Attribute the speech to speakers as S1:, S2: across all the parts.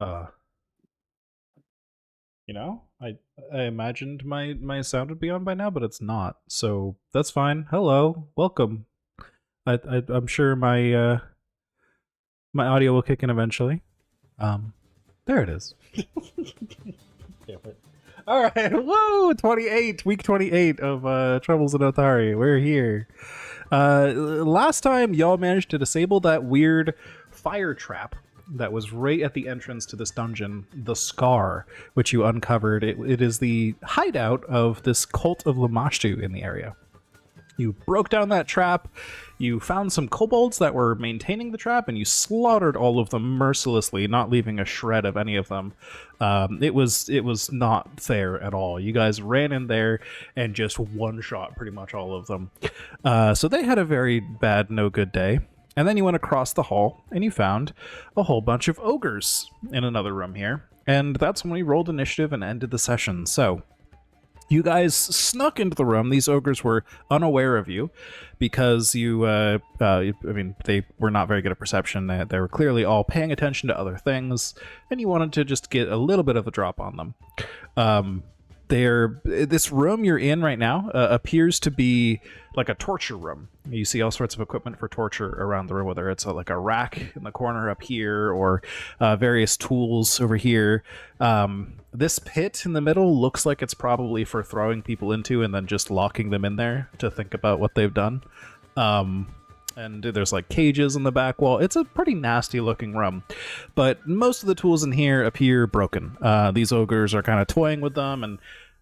S1: Uh, I imagined my sound would be on by now, but it's not. So that's fine. Hello, welcome. I'm sure my audio will kick in eventually. Um, there it is. Damn it. All right, whoa, 28, week 28 of Troubles in Otari. We're here. Last time y'all managed to disable that weird fire trap that was right at the entrance to this dungeon, the Scar, which you uncovered. It is the hideout of this cult of Lamashtu in the area. You broke down that trap, you found some kobolds that were maintaining the trap, and you slaughtered all of them mercilessly, not leaving a shred of any of them. It was not fair at all. You guys ran in there and just one-shot pretty much all of them. So they had a very bad, no good day. And then you went across the hall, and you found a whole bunch of ogres in another room here. And that's when we rolled initiative and ended the session. So you guys snuck into the room. These ogres were unaware of you because they were not very good at perception. They were clearly all paying attention to other things, and you wanted to just get a little bit of a drop on them. This room you're in right now appears to be like a torture room. You see all sorts of equipment for torture around the room, whether it's like a rack in the corner up here or various tools over here. This pit in the middle looks like it's probably for throwing people into and then just locking them in there to think about what they've done. And there's like cages in the back wall. It's a pretty nasty looking room, but most of the tools in here appear broken. These ogres are kind of toying with them and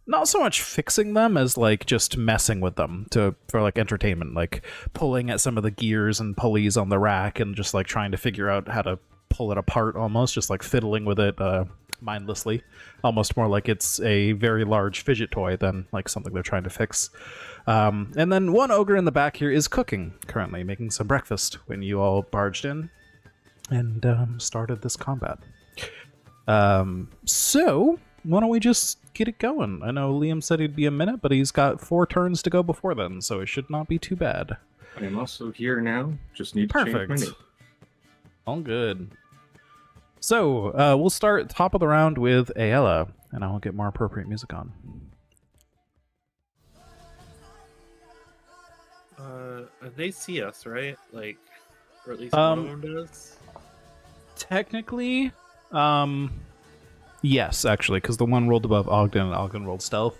S1: not so much fixing them as like just messing with them for like entertainment, like pulling at some of the gears and pulleys on the rack and just like trying to figure out how to pull it apart, almost just like fiddling with it mindlessly, almost more like it's a very large fidget toy than like something they're trying to fix. And then one ogre in the back here is cooking currently, making some breakfast when you all barged in and started this combat. So why don't we just get it going? I know Liam said he'd be a minute, but he's got 4 turns to go before then, so it should not be too bad.
S2: I am also here now. Just need to change my name.
S1: All good. So we'll start top of the round with Ayala, and I will get more appropriate music on.
S3: They see us, right? Like, or at least one of them does?
S1: Technically, yes, actually, because the one rolled above Ogden and Ogden rolled stealth.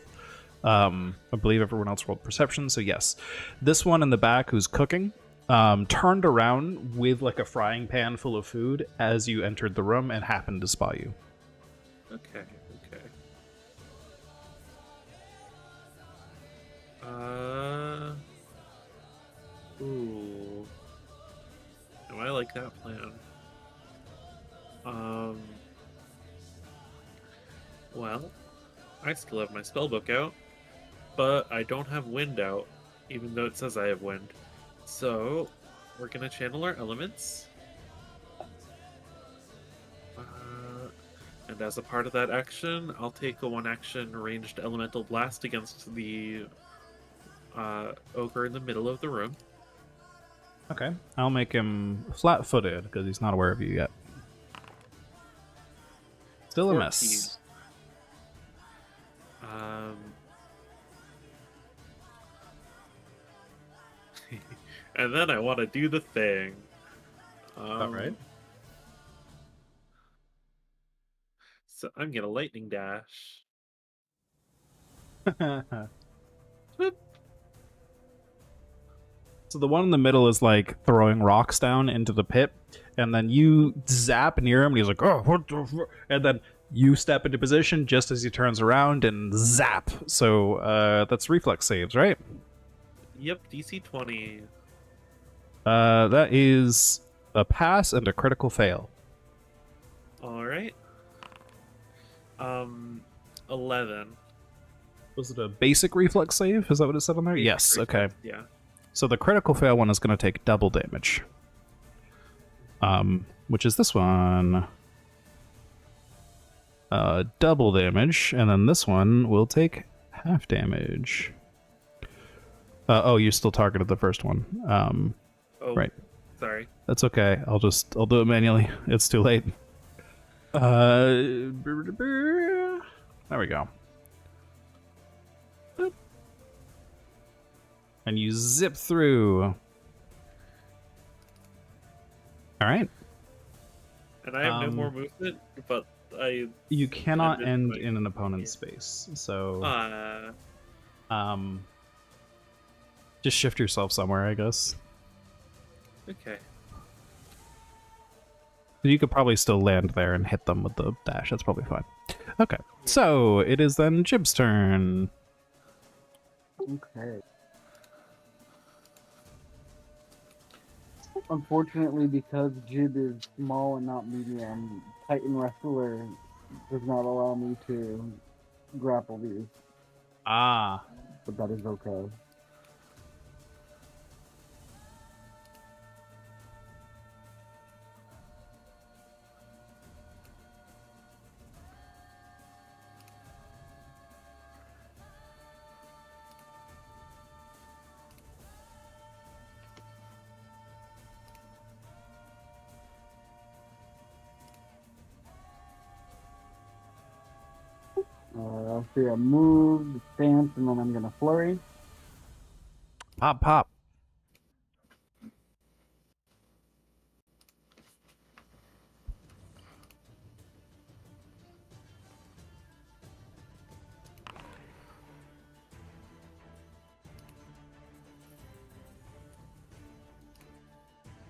S1: I believe everyone else rolled perception, so yes. This one in the back who's cooking turned around with like a frying pan full of food as you entered the room and happened to spot you.
S3: Okay. Ooh. No, I like that plan. Well, I still have my spellbook out, but I don't have wind out, even though it says I have wind. So, we're gonna channel our elements. And as a part of that action, I'll take a 1-action ranged elemental blast against the ogre in the middle of the room.
S1: Okay. I'll make him flat-footed, because he's not aware of you yet. Still a
S3: 14.
S1: miss.
S3: And then I want to do the thing.
S1: All right.
S3: So I'm gonna lightning dash.
S1: So the one in the middle is like throwing rocks down into the pit, and then you zap near him, and he's like, "Oh, what the fuck?" And then you step into position just as he turns around and zap. So that's reflex saves, right?
S3: Yep, DC 20.
S1: That is a pass and a critical fail.
S3: All right. 11.
S1: Was it a basic reflex save? Is that what it said on there? Yes. Okay.
S3: Yeah.
S1: So the critical fail one is going to take double damage. Which is this one. Double damage, and then this one will take half damage. Oh, you still targeted the first one.
S3: Oh,
S1: right.
S3: Sorry.
S1: That's okay. I'll do it manually. It's too late. There we go. Boop. And you zip through. All right.
S3: And I have no more movement, but
S1: you cannot end in an opponent's space. So just shift yourself somewhere, I guess.
S3: Okay.
S1: You could probably still land there and hit them with the dash. That's probably fine. Okay. So it is then Jib's turn.
S4: Okay. Unfortunately, because Jib is small and not medium, Titan Wrestler does not allow me to grapple these.
S1: Ah.
S4: But that is okay. I'll see a move, stance, and then I'm going to flurry.
S1: Pop, pop.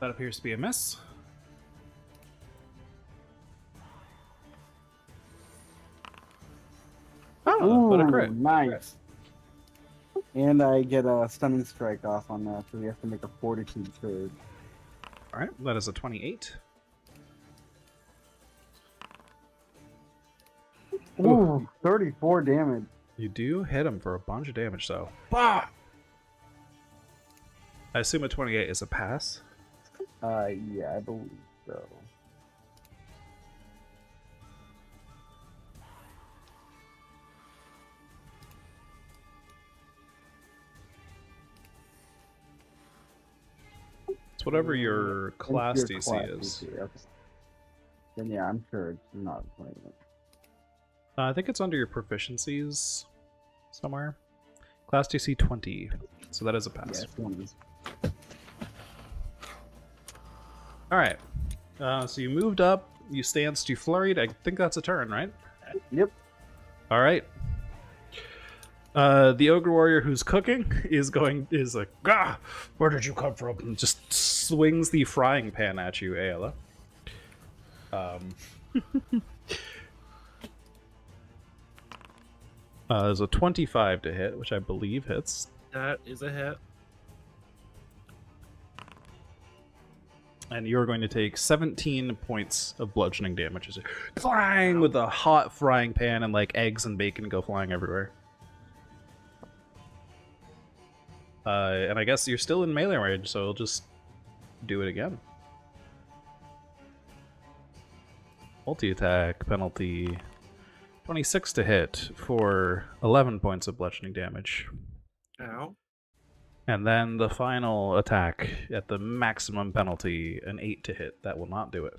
S1: That appears to be a miss. Oh, but a crit.
S4: Nice. And I get a stunning strike off on that, so we have to make a fortitude save.
S1: Alright, that is a 28.
S4: Ooh, 34 damage.
S1: You do hit him for a bunch of damage, though. Bah! I assume a 28 is a pass.
S4: Yeah, I believe so.
S1: It's whatever your class DC is.
S4: Okay. Then yeah, I'm sure it's not 20.
S1: I think it's under your proficiencies somewhere. Class DC 20, so that is a pass.
S4: Yeah, 20.
S1: Alright, so you moved up, you stanced, you flurried. I think that's a turn, right?
S4: Yep.
S1: Alright. The Ogre Warrior who's cooking is like, "Gah! Where did you come from?" And just swings the frying pan at you, Ayla. There's a 25 to hit, which I believe hits.
S3: That is a hit.
S1: And you're going to take 17 points of bludgeoning damage as you clang with a hot frying pan and like eggs and bacon go flying everywhere. And I guess you're still in melee range, so I'll just do it again. Multi-attack penalty. 26 to hit for 11 points of bludgeoning damage.
S3: Ow.
S1: And then the final attack at the maximum penalty, an 8 to hit. That will not do it.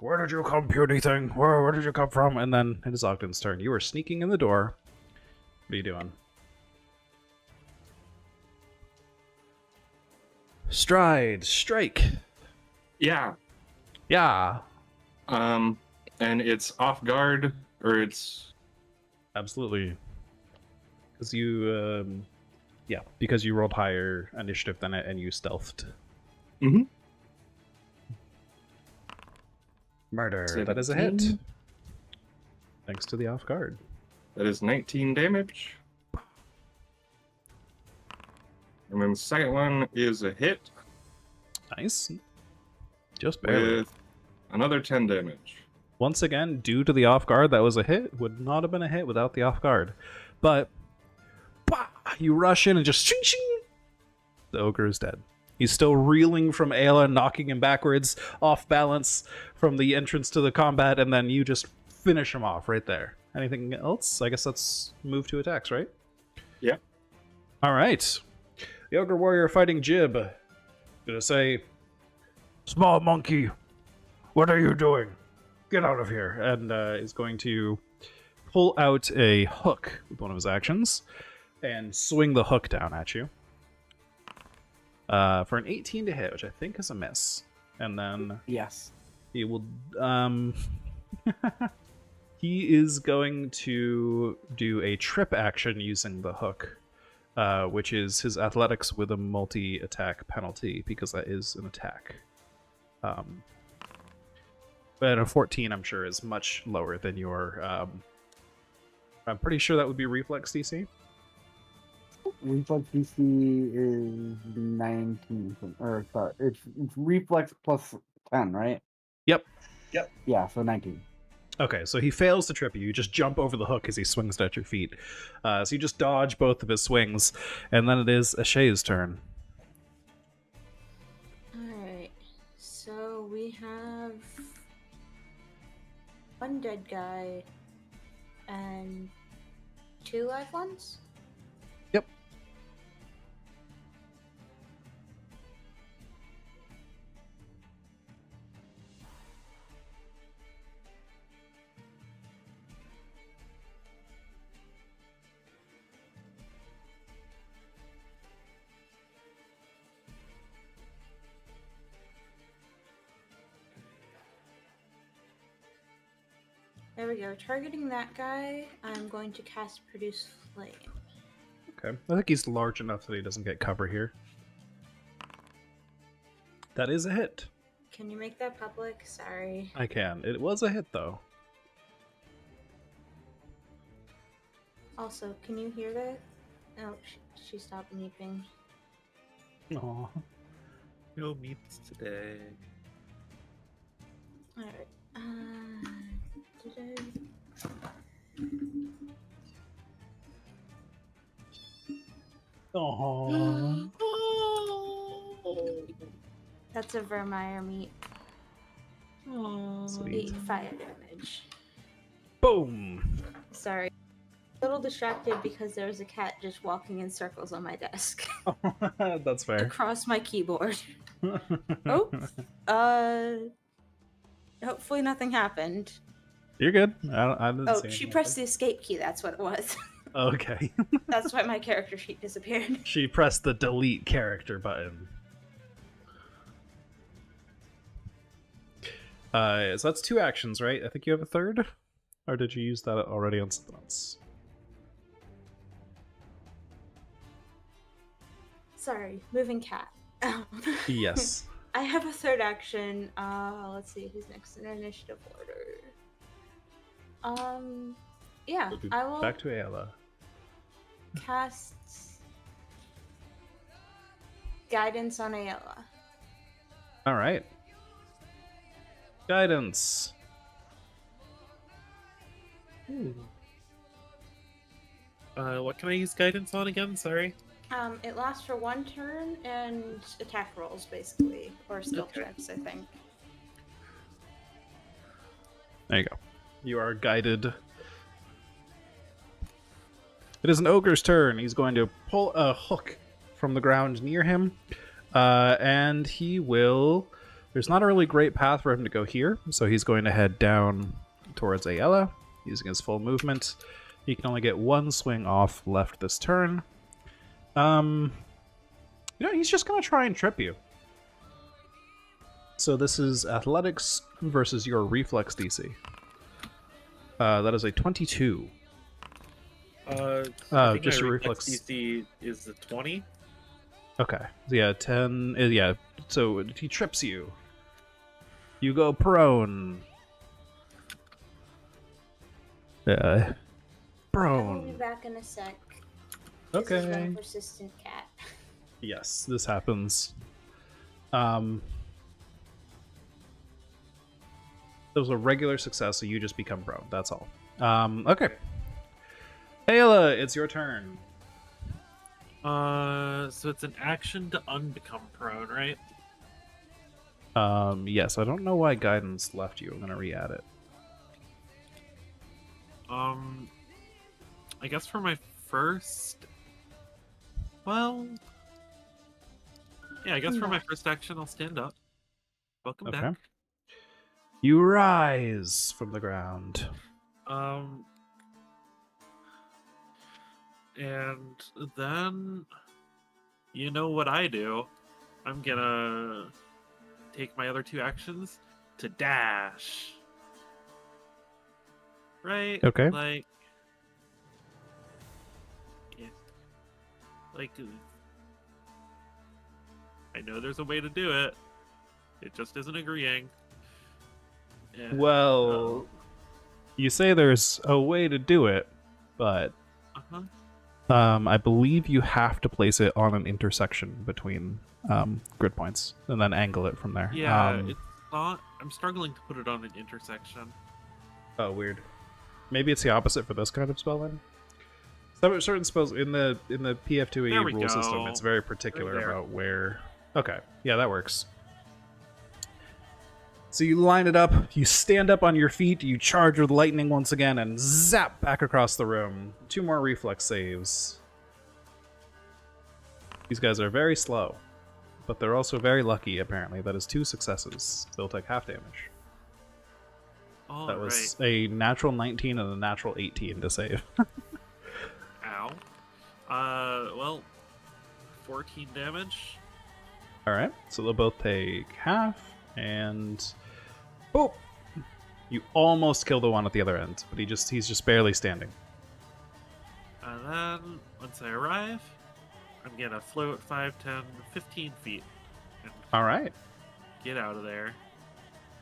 S1: Where did you come, puny thing? Where did you come from? And then it is Ogden's turn. You are sneaking in the door. What are you doing? Stride, strike.
S2: Yeah.
S1: Yeah.
S2: And it's off guard, or it's...
S1: Absolutely. Because you, yeah, because you rolled higher initiative than it and you stealthed.
S2: Mm-hmm.
S1: Murder.
S2: 17.
S1: That is a hit. Thanks to the off guard.
S2: That is 19 damage. And then the second one is a hit.
S1: Nice. Just barely.
S2: With another 10 damage.
S1: Once again, due to the off guard, that was a hit. Would not have been a hit without the off guard. But bah, you rush in and just shing shing. The ogre is dead. He's still reeling from Ayla, knocking him backwards, off balance from the entrance to the combat, and then you just finish him off right there. Anything else? I guess let's move to attacks, right?
S2: Yeah.
S1: All right. The ogre warrior fighting Jib. Gonna say, "Small monkey, what are you doing?" get out of here, and is going to pull out a hook with one of his actions and swing the hook down at you. For an 18 to hit, which I think is a miss. And then
S4: Yes.
S1: he will he is going to do a trip action using the hook, which is his athletics with a multi-attack penalty, because that is an attack. But a 14, I'm sure, is much lower than your... I'm pretty sure that would be reflex DC.
S4: Reflex DC is 19. Or, sorry, it's reflex plus 10, right?
S1: Yep.
S4: Yeah, so 19.
S1: Okay, so he fails to trip you. You just jump over the hook as he swings at your feet. So you just dodge both of his swings, and then it is Ashay's turn.
S5: Alright, so we have one dead guy and 2 live ones?
S1: Yep.
S5: There we go. Targeting that guy, I'm going to cast Produce Flame.
S1: Okay. I think he's large enough that he doesn't get cover here. That is a hit.
S5: Can you make that public? Sorry.
S1: I can. It was a hit, though.
S5: Also, can you hear that? Oh, she stopped meeping.
S1: Aw.
S3: No meats today.
S5: Alright. Did
S1: Aww.
S5: That's a Vermeer meat.
S1: Sweet.
S5: 8 fire damage.
S1: Boom!
S5: Sorry. A little distracted because there was a cat just walking in circles on my desk.
S1: That's fair.
S5: Across my keyboard. Oh. Hopefully nothing happened.
S1: You're good. I didn't
S5: Oh,
S1: see
S5: she
S1: anything.
S5: pressed the escape key, that's what it was.
S1: Okay.
S5: That's why my character sheet disappeared.
S1: She pressed the delete character button. So that's 2 actions, right? I think you have a third? Or did you use that already on something else?
S5: Sorry, moving cat.
S1: Yes.
S5: I have a third action. Let's see who's next in initiative order. Yeah, I will
S1: Back to Ayla.
S5: cast guidance on Ayla.
S1: Alright. Guidance.
S3: What can I use guidance on again? Sorry.
S5: It lasts for 1 turn and attack rolls, basically, or skill
S3: Okay.
S5: checks, I think.
S1: There you go. You are guided. It is an ogre's turn. He's going to pull a hook from the ground near him. And he will... There's not a really great path for him to go here, so he's going to head down towards Ayla, using his full movement. He can only get 1 swing off left this turn. He's just going to try and trip you. So this is athletics versus your reflex DC. That is a 22.
S3: I think
S1: just
S3: my
S1: your
S3: reflex
S1: reflex.
S3: DC is the 20.
S1: Okay. Yeah, 10. Yeah, so he trips you. You go prone.
S5: I'll be
S1: Prone.
S5: back in a sec. This is
S1: Okay.
S5: one persistent cat.
S1: Yes, this happens. It was a regular success, so you just become prone. That's all. Okay. Ayla, it's your turn.
S3: So it's an action to unbecome prone, right?
S1: Yes, I don't know why guidance left you. I'm gonna re-add it.
S3: I guess for my first... Well... Yeah, I guess for my first action, I'll stand up. Welcome
S1: Okay.
S3: back.
S1: You rise from the ground.
S3: And then, you know what I do? I'm gonna take my other 2 actions to dash. Right?
S1: Okay.
S3: Like, yeah. Like, I know there's a way to do it. It just isn't agreeing. Yeah.
S1: Well, you say there's a way to do it, but
S3: Uh-huh.
S1: I believe you have to place it on an intersection between grid points and then angle it from there.
S3: Yeah, it's not. I'm struggling to put it on an intersection.
S1: Oh, weird. Maybe it's the opposite for this kind of spell then. Certain spells in the PF2E
S3: There we
S1: rule system,
S3: go.
S1: it's very particular
S3: Right there.
S1: about where. Okay, yeah, that works. So you line it up, you stand up on your feet, you charge with lightning once again, and zap back across the room. 2 more reflex saves. These guys are very slow, but they're also very lucky, apparently. That is 2 successes. They'll take half damage.
S3: All
S1: That was
S3: right.
S1: a natural 19 and a natural 18 to save.
S3: Ow. Well, 14 damage.
S1: Alright, so they'll both take half, and boop! You almost kill the one at the other end, but he's just barely standing.
S3: And then, once I arrive, I'm gonna float 5, 10, 15 feet and
S1: Alright.
S3: get out of there.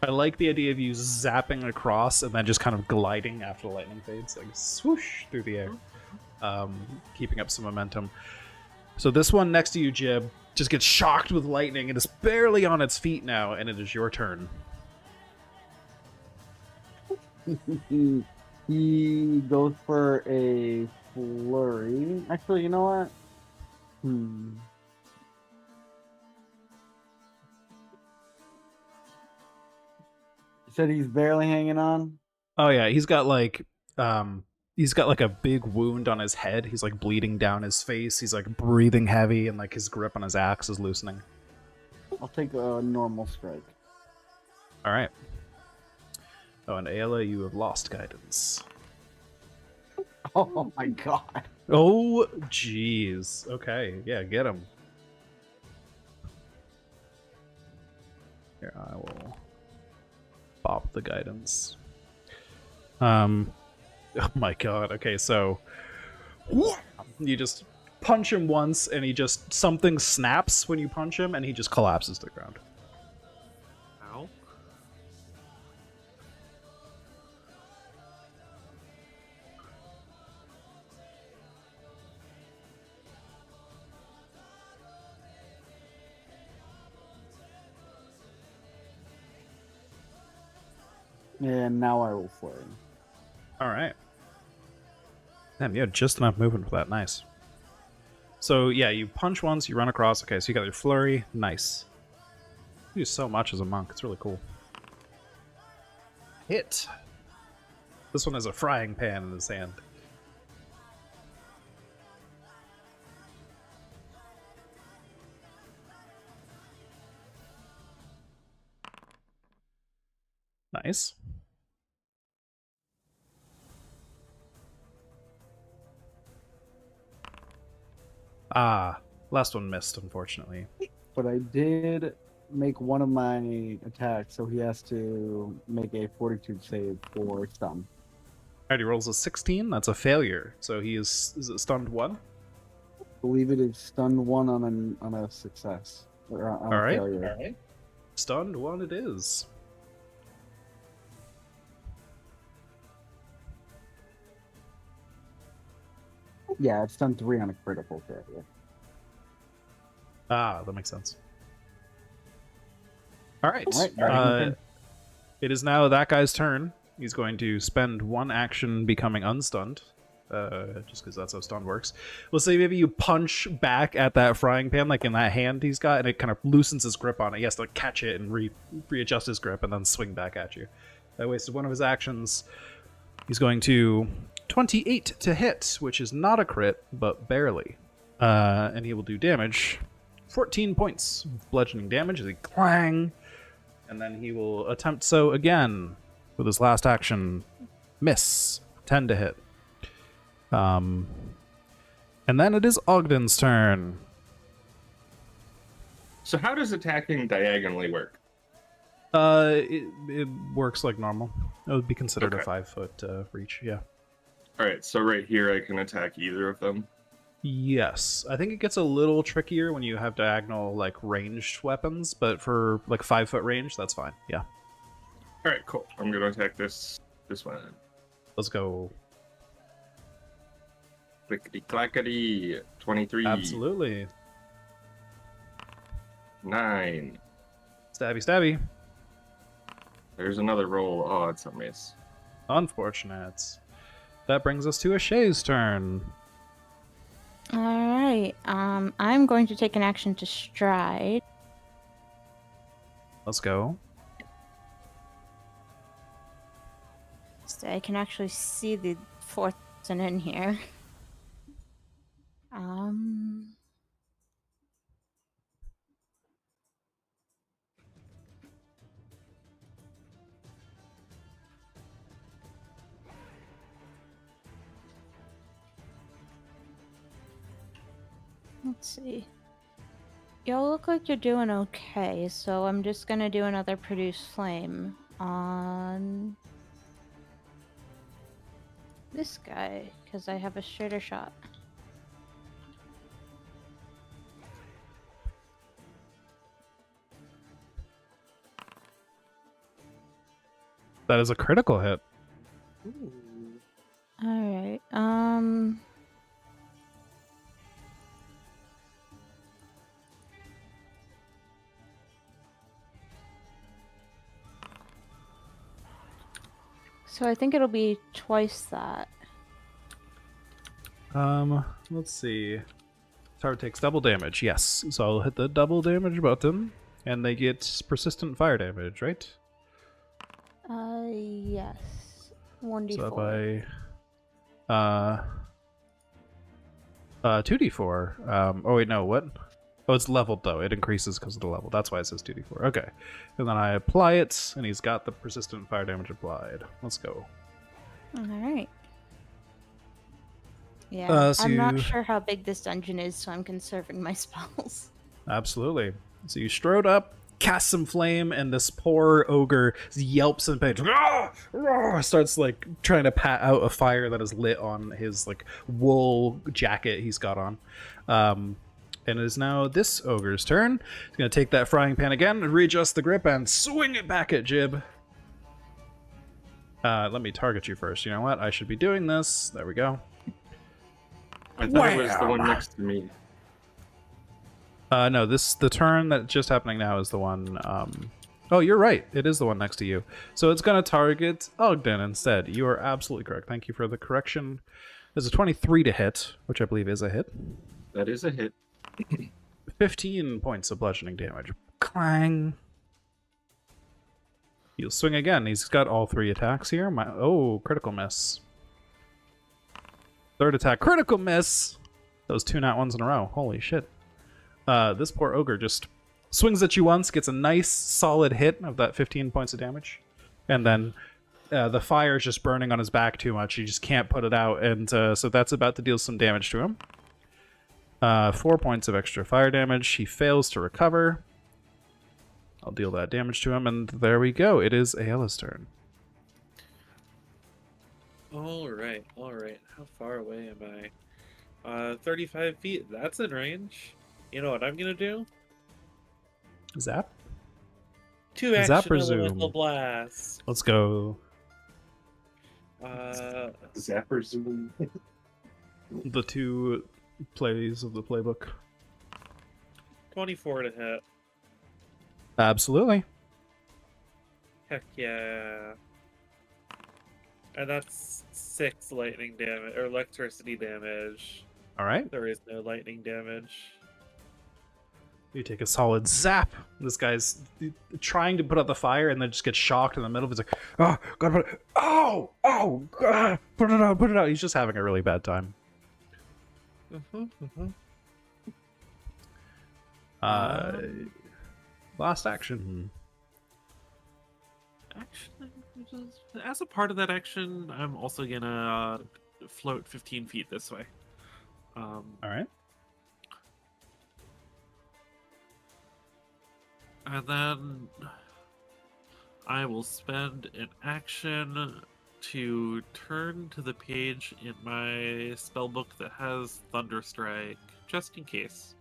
S1: I like the idea of you zapping across and then just kind of gliding after the lightning fades, like swoosh through the air, keeping up some momentum. So this one next to you, Jib, just gets shocked with lightning and is barely on its feet now, and it is your turn.
S4: He goes for a flurry. Actually, you know what? You said he's barely hanging on?
S1: Oh yeah, he's got like a big wound on his head. He's like bleeding down his face. He's like breathing heavy, and like his grip on his axe is loosening.
S4: I'll take a normal strike.
S1: All right. Oh, and Ayla, you have lost guidance.
S4: Oh my god.
S1: Oh, jeez. Okay, yeah, get him. Here, I will bop the guidance. Oh my god. Okay, so you just punch him once, and something snaps when you punch him, and he just collapses to the ground.
S3: Ow.
S4: And now I will flurry.
S1: All right. Damn, you had just enough movement for that. Nice. So yeah, you punch once, you run across. Okay, so you got your flurry. Nice. You do so much as a monk. It's really cool. Hit. This one has a frying pan in his hand. Nice. Ah, last one missed, unfortunately.
S4: But I did make one of my attacks, so he has to make a fortitude save for stun.
S1: Alright, he rolls a 16. That's a failure. So he is it stunned 1?
S4: I believe it is stunned 1 on a success. Or on a
S1: Alright.
S4: failure.
S1: Alright. Stunned 1 it is.
S4: Yeah, it's stunned 3 on a critical failure.
S1: Ah, that makes sense. Alright.
S4: Alright.
S1: It is now that guy's turn. He's going to spend 1 action becoming unstunned. Just because that's how stun works. We'll say maybe you punch back at that frying pan, like in that hand he's got, and it kind of loosens his grip on it. He has to catch it and readjust his grip and then swing back at you. That wasted 1 of his actions. He's going to 28 to hit, which is not a crit, but barely. And he will do damage. 14 points of bludgeoning damage as he clang And then he will attempt so again with his last action. Miss. 10 to hit. And then it is Ogden's turn.
S2: So how does attacking diagonally work?
S1: It works like normal. It would be considered a
S2: Okay.
S1: 5-foot reach, yeah.
S2: All right, so right here I can attack either of them.
S1: Yes. I think it gets a little trickier when you have diagonal, like, ranged weapons, but for, like, 5-foot range, that's fine, yeah.
S2: All right, cool. I'm gonna attack this one.
S1: Let's go.
S2: Clickety clackety. 23.
S1: Absolutely.
S2: 9.
S1: Stabby, stabby.
S2: There's another roll. Oh, it's a miss.
S1: Unfortunate. That brings us to Ashay's turn.
S6: All right. I'm going to take an action to stride.
S1: Let's go.
S6: So I can actually see the fourth person in here. Let's see. Y'all look like you're doing okay, so I'm just gonna do another produce flame on this guy, because I have a straighter shot.
S1: That is a critical hit.
S6: Alright, so I think it'll be twice that.
S1: Let's see. Target takes double damage, yes. So I'll hit the double damage button, and they get persistent fire damage, right?
S6: Yes. 1d4.
S1: So by 2d4. Oh wait, no, what? Oh, it's leveled though. It increases because of the level. That's why it says 2d4. Okay. And then I apply it, and he's got the persistent fire damage applied. Let's go.
S6: Alright. Yeah,
S1: So
S6: I'm not
S1: you-
S6: sure how big this dungeon is, so I'm conserving my spells.
S1: Absolutely. So you strode up, cast some flame, and this poor ogre yelps in pain. "Ah! Ah!" Starts like trying to pat out a fire that is lit on his like wool jacket he's got on. And it is now this ogre's turn. He's gonna take that frying pan again, readjust the grip, and swing it back at Jib. Let me target you first. You know what? I should be doing this. There we go.
S2: I thought it was the one
S1: Wham!
S2: next to me.
S1: No, the turn that's just happening now is the one. Oh, you're right. It is the one next to you. So it's going to target Ogden instead. You are absolutely correct. Thank you for the correction. There's a 23 to hit, which I believe is a hit.
S2: That is a hit.
S1: 15 points of bludgeoning damage. Clang. He'll swing again. He's got all 3 attacks here. Oh, critical miss. Third attack, critical miss. Those 2 nat ones in a row. Holy shit. This poor ogre just swings at you once, gets a nice solid hit of that 15 points of damage, and then the fire is just burning on his back too much. He just can't put it out, and so that's about to deal some damage to him. 4 points of extra fire damage. He fails to recover. I'll deal that damage to him, and there we go. It is Ayala's turn.
S3: Alright. How far away am I? 35 feet. That's in range. You know what I'm gonna do?
S1: Zap?
S3: 2
S1: Zap
S3: action
S1: or zoom?
S3: elemental blast.
S1: Let's go.
S2: Zapper zoom.
S1: The 2 plays of the playbook.
S3: 24 to hit.
S1: Absolutely.
S3: Heck yeah. And that's 6 lightning damage or electricity damage.
S1: All right.
S3: There is no lightning damage.
S1: You take a solid zap. This guy's trying to put out the fire and then just gets shocked in the middle. He's like, oh, God, put it. Oh, God, put it out, put it out. He's just having a really bad time. Last action.
S3: Actually, as a part of that action, I'm also gonna float 15 feet this way.
S1: All right.
S3: And then I will spend an action to turn to the page in my spellbook that has Thunderstrike, just in case.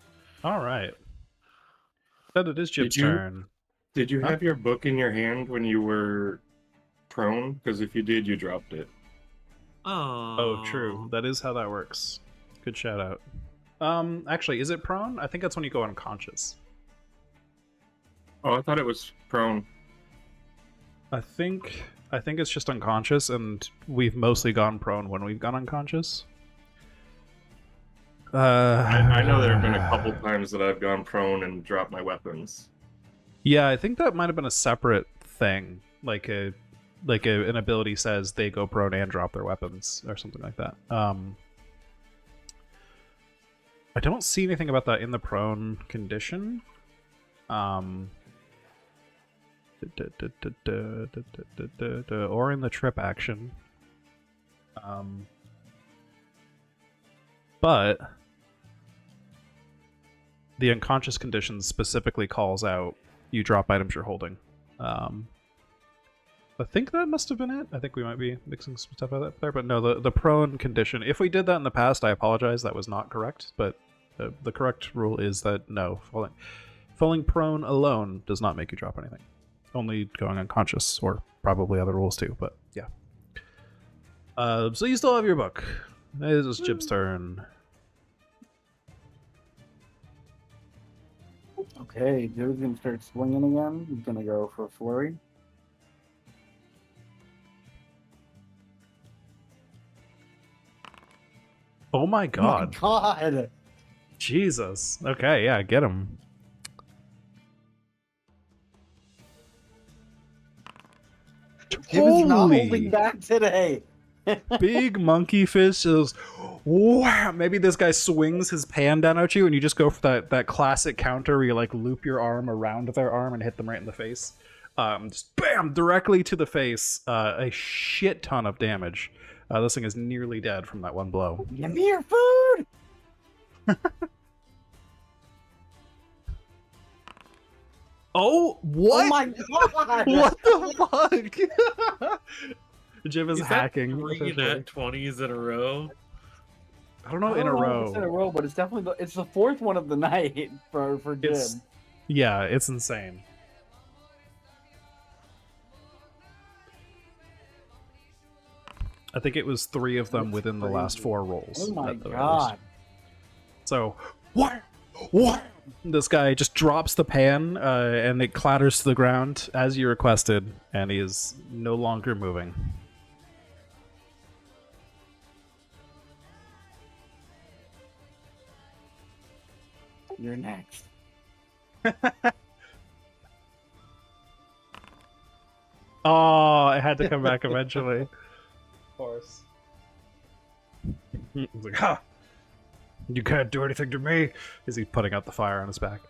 S1: All right. Then it is Jib's
S2: Did you-
S1: turn.
S2: Did you
S1: Huh?
S2: have your book in your hand when you were prone? Because if you did, you dropped it.
S1: Oh, true. That is how that works. Good shout out. Actually, is it prone? I think that's when you go unconscious.
S2: Oh, I thought it was prone.
S1: I think it's just unconscious, and we've mostly gone prone when we've gone unconscious.
S2: I know there have been a couple times that I've gone prone and dropped my weapons.
S1: Yeah, I think that might have been a separate thing, like an ability says they go prone and drop their weapons or something like that. I don't see anything about that in the prone condition. Or in the trip action. But the unconscious condition specifically calls out you drop items you're holding. I think that must have been it. I think we might be mixing some stuff up there, but no, the prone condition. If we did that in the past, I apologize. That was not correct, but the correct rule is that no, falling prone alone does not make you drop anything. Only going unconscious, or probably other rules too, but yeah. So you still have your book. It is Jib's turn.
S4: Okay, Joe's gonna start swinging again. He's gonna go for a flurry.
S1: Oh my god.
S4: My God!
S1: Jesus. Okay, yeah, get him.
S4: Jim is not
S1: Holy
S4: holding back today.
S1: big monkey fish is wow. Maybe this guy swings his pan down at you and you just go for that classic counter where you like loop your arm around their arm and hit them right in the face. Just bam, directly to the face. A shit ton of damage. This thing is nearly dead from that one blow.
S4: Give me your food.
S1: Oh, what?
S4: Oh my God!
S1: What the fuck? Jim is
S3: Is that
S1: hacking.
S3: 3
S1: officially.
S3: nat 20s in a row?
S1: I don't know
S4: I
S1: in a
S4: don't know if
S1: row.
S4: it's in a row, but it's definitely it's the fourth one of the night for Jim.
S1: It's yeah, it's insane. I think it was 3 of them
S4: That's
S1: within the last
S4: crazy.
S1: 4 rolls.
S4: Oh my
S1: at the very
S4: God!
S1: least. So what? This guy just drops the pan and it clatters to the ground as you requested, and he is no longer moving.
S4: You're next.
S1: Oh, it had to come back eventually. Of course. He's like, ha! You can't do anything to me! Is he putting out the fire on his back?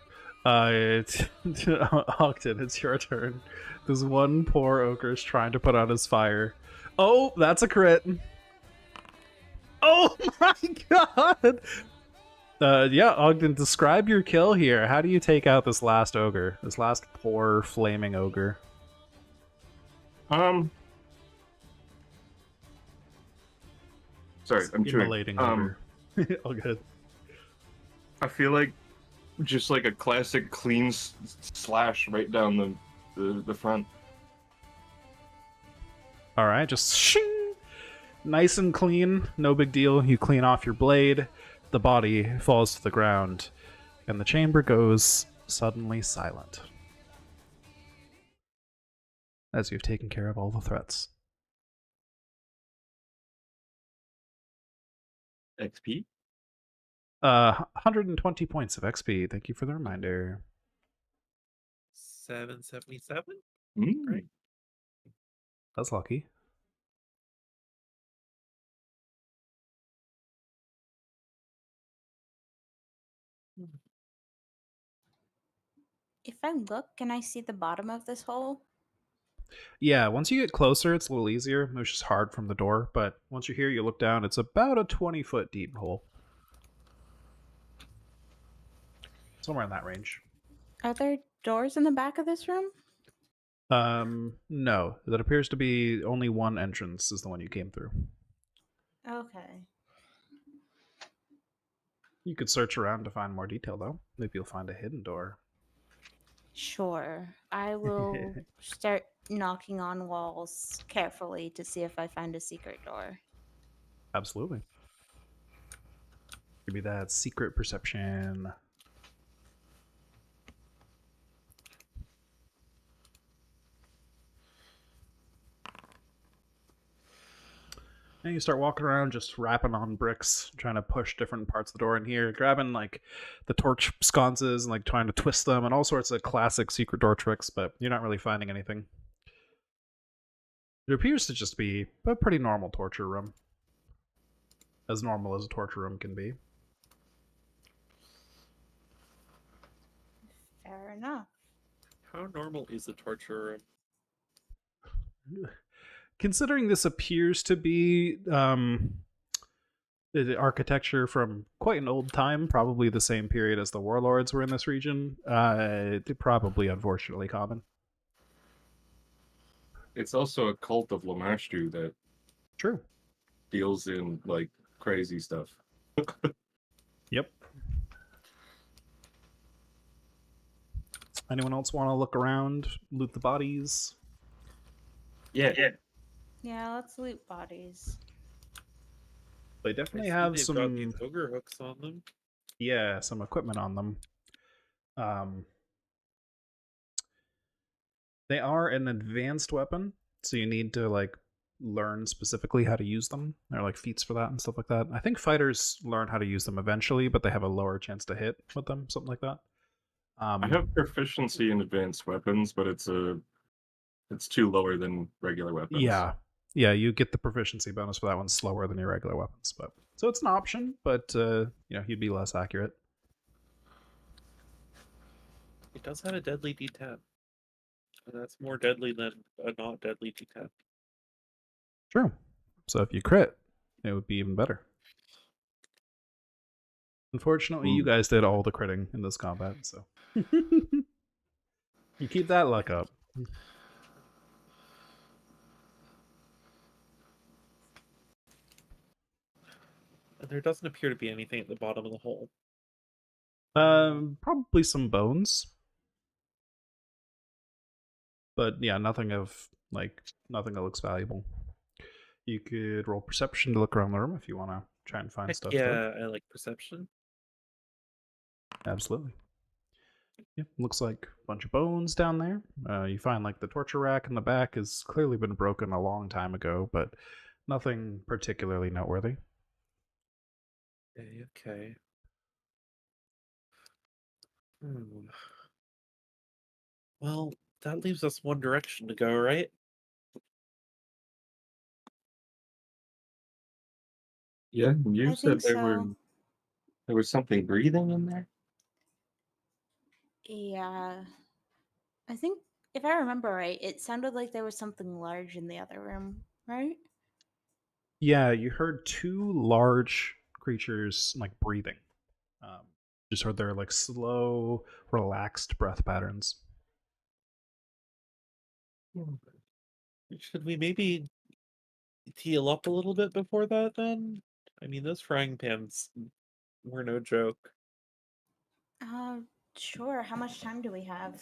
S1: Ogden, it's your turn. This one poor ogre is trying to put out his fire. Oh, that's a crit! Oh my god! Yeah, Ogden, describe your kill here. How do you take out this last ogre? This last poor flaming ogre?
S2: Sorry, I'm chewing.
S1: Immolating ogre. All good.
S2: I feel like just like a classic clean slash right down the front.
S1: All right, just shing! Nice and clean, no big deal. You clean off your blade, the body falls to the ground, and the chamber goes suddenly silent. As you've taken care of all the threats.
S2: XP?
S1: 120 points of XP. Thank you for the reminder.
S3: 777?
S2: Mm.
S3: Right.
S1: That's lucky.
S6: If I look, can I see the bottom of this hole?
S1: Yeah, once you get closer, it's a little easier. It was just hard from the door, but once you're here, you look down, it's about a 20-foot deep hole. Somewhere in that range.
S6: Are there doors in the back of this room?
S1: No. That appears to be only one entrance is the one you came through.
S6: Okay.
S1: You could search around to find more detail, though. Maybe you'll find a hidden door.
S6: Sure. I will start knocking on walls carefully to see if I find a secret door.
S1: Absolutely. Give me that secret perception. And you start walking around just rapping on bricks, trying to push different parts of the door in here, grabbing like the torch sconces and like trying to twist them and all sorts of classic secret door tricks, but you're not really finding anything. It appears to just be a pretty normal torture room. As normal as a torture room can be.
S6: Fair enough.
S3: How normal is a torture room?
S1: Considering this appears to be the architecture from quite an old time, probably the same period as the warlords were in this region, probably unfortunately common.
S2: It's also a cult of Lamashtu that
S1: True.
S2: deals in like crazy stuff.
S1: Yep. Anyone else want to look around, loot the bodies?
S2: Yeah.
S6: Yeah, let's loot bodies.
S1: They
S3: I
S1: definitely
S3: see
S1: have
S3: they've got
S1: some,
S3: these ogre hooks on them.
S1: yeah, some equipment on them. They are an advanced weapon, so you need to like learn specifically how to use them. There are like feats for that and stuff like that. I think fighters learn how to use them eventually, but they have a lower chance to hit with them, something like that.
S2: I have proficiency in advanced weapons, but it's too lower than regular weapons.
S1: Yeah, you get the proficiency bonus for that one slower than your regular weapons, but so it's an option, but you'd be less accurate.
S3: It does have a deadly D10. And that's more deadly than a not deadly D10.
S1: True. So if you crit, it would be even better. Unfortunately, you guys did all the critting in this combat, so you keep that luck up.
S3: And there doesn't appear to be anything at the bottom of the hole.
S1: Probably some bones, but yeah, nothing that looks valuable. You could roll perception to look around the room if you want to try and find
S3: Heck
S1: stuff.
S3: yeah, I like perception.
S1: Absolutely. Yeah, looks like a bunch of bones down there. You find like the torture rack in the back has clearly been broken a long time ago, but nothing particularly noteworthy.
S3: Okay. Well, that leaves us one direction to go, right?
S2: Yeah, you
S6: I
S2: said
S6: think so.
S2: there was something breathing in there.
S6: Yeah. I think if I remember right, it sounded like there was something large in the other room, right?
S1: Yeah, you heard two large creatures like breathing. Just heard their like slow, relaxed breath patterns.
S3: Should we maybe heal up a little bit before that then? I mean, those frying pans were no joke.
S6: Uh, sure. How much time do we have?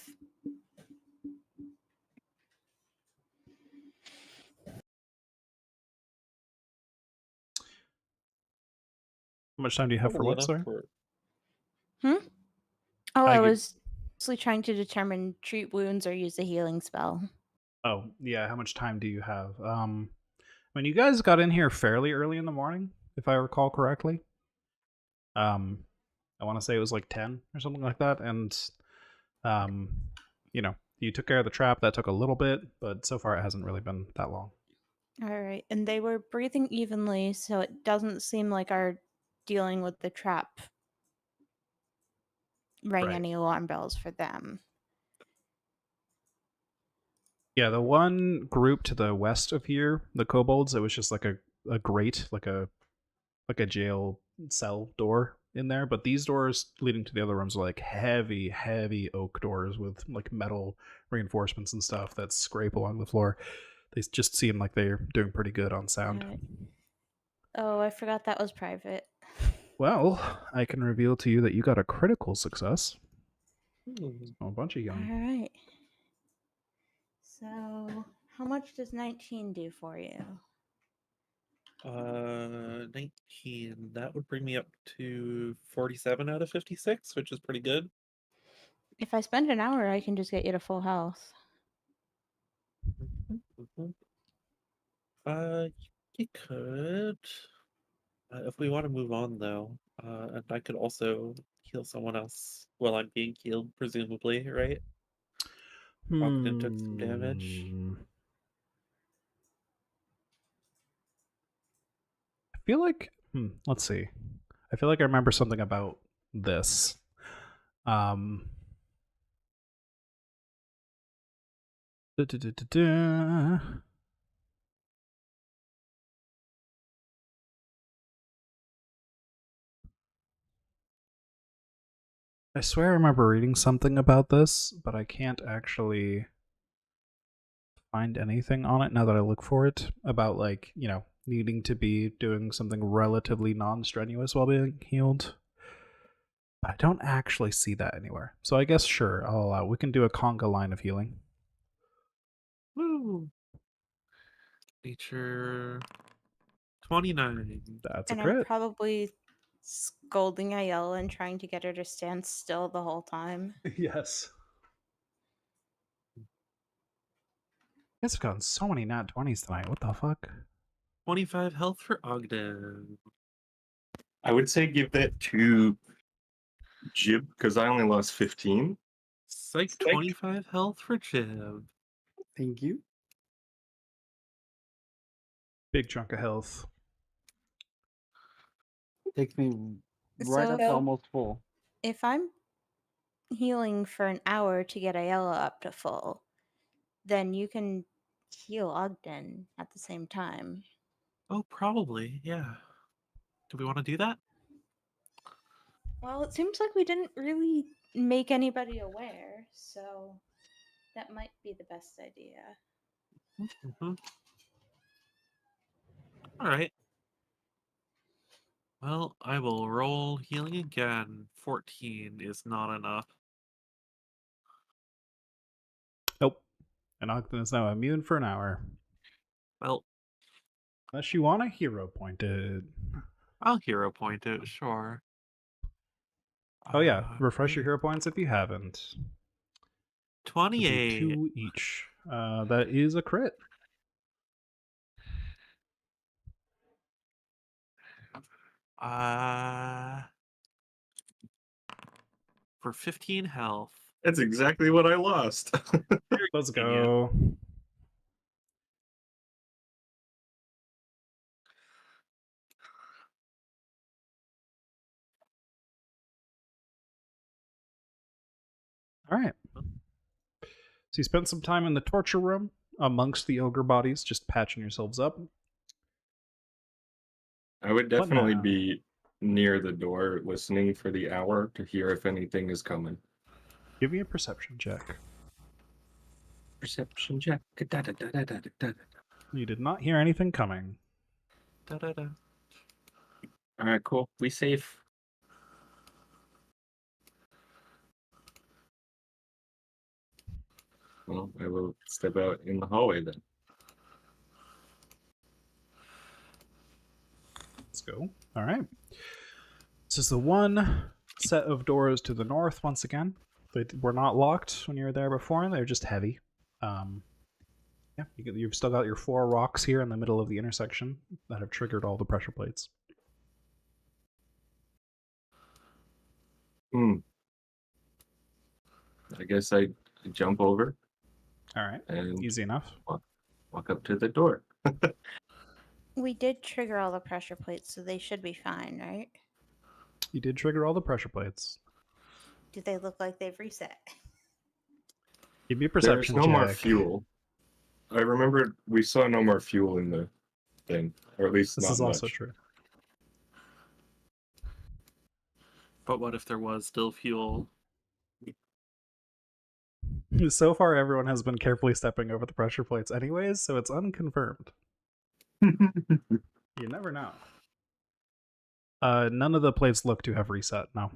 S1: How much time do you have for
S3: Probably
S1: what,
S3: enough
S1: sorry?
S3: for
S6: Oh,
S1: I
S6: I
S1: get-
S6: was mostly trying to determine treat wounds or use a healing spell.
S1: Oh, yeah, how much time do you have? When you guys got in here fairly early in the morning, if I recall correctly. I want to say it was like 10 or something like that, and you took care of the trap. That took a little bit, but so far it hasn't really been that long.
S6: All right. And they were breathing evenly, so it doesn't seem like our dealing with the trap rang
S1: Right.
S6: any alarm bells for them.
S1: Yeah, the one group to the west of here, the kobolds, it was just like a grate, like a jail cell door in there. But these doors leading to the other rooms are like heavy oak doors with like metal reinforcements and stuff that scrape along the floor. They just seem like they're doing pretty good on sound.
S6: Alright. Oh, I forgot that was private.
S1: Well, I can reveal to you that you got a critical success.
S3: Hmm.
S1: Oh, a bunch of young.
S6: Alright. So, how much does 19 do for you?
S3: 19. That would bring me up to 47 out of 56, which is pretty good.
S6: If I spend an hour, I can just get you to full health.
S3: Mhm. Uh, you could. If we want to move on, though, and I could also heal someone else while I'm being healed, presumably, right? Ogden took some damage.
S1: I feel like, let's see. I feel like I remember something about this. Da-da-da-da-da. I swear I remember reading something about this, but I can't actually find anything on it now that I look for it about, like, needing to be doing something relatively non-strenuous while being healed. But I don't actually see that anywhere. So I guess sure, I'll allow. We can do a conga line of healing.
S3: Woo! Nature 29.
S1: That's a
S6: And I'm
S1: crit.
S6: probably scolding Ayala and trying to get her to stand still the whole time.
S1: Yes. You guys have gotten so many nat 20s tonight. What the fuck?
S3: 25 health for Ogden.
S2: I would say give that to Jib because I only lost 15.
S3: Psych 25 health for Jib.
S4: Thank you.
S1: Big chunk of health.
S4: Takes me right up to
S6: So-
S4: almost full.
S6: If I'm healing for an hour to get Ayala up to full, then you can heal Ogden at the same time.
S3: Oh, probably, yeah. Do we want to do that?
S6: Well, it seems like we didn't really make anybody aware, so that might be the best idea.
S3: Mm-hmm. All right. Well, I will roll healing again. 14 is not enough.
S1: Nope. And Ogden is now immune for an hour.
S3: Well,
S1: Unless you want a hero point it.
S3: I'll hero point it, sure.
S1: Oh yeah, refresh your
S3: Okay.
S1: hero points if you haven't. We'll do
S3: 28.
S1: 2 each. That is a crit.
S3: For 15 health.
S2: That's exactly what I lost.
S1: Let's go. All right. So you spent some time in the torture room amongst the ogre bodies, just patching yourselves up.
S2: I would
S1: What
S2: definitely
S1: now?
S2: be near the door listening for the hour to hear if anything is coming.
S1: Give me a perception check.
S2: Perception check.
S1: You did not hear anything coming.
S3: Da-da-da.
S2: All right, cool. We safe. Well, I will step out in the hallway then.
S1: Let's go. All right. This is the one set of doors to the north once again. They were not locked when you were there before. They're just heavy. Yeah, you've still got your 4 rocks here in the middle of the intersection that have triggered all the pressure plates.
S2: I guess I jump over
S1: All right.
S2: and
S1: Easy enough.
S2: walk up to the door.
S6: We did trigger all the pressure plates, so they should be fine, right?
S1: You did trigger all the pressure plates.
S6: Do they look like they've reset?
S1: Give me a
S2: There's
S1: perception
S2: no
S1: check.
S2: more fuel. I remember we saw no more fuel in the thing, or at least
S1: This
S2: not
S1: is also
S2: much.
S1: true.
S3: But what if there was still fuel?
S1: So far, everyone has been carefully stepping over the pressure plates anyways, so it's unconfirmed. You never know. None of the plates look to have reset now.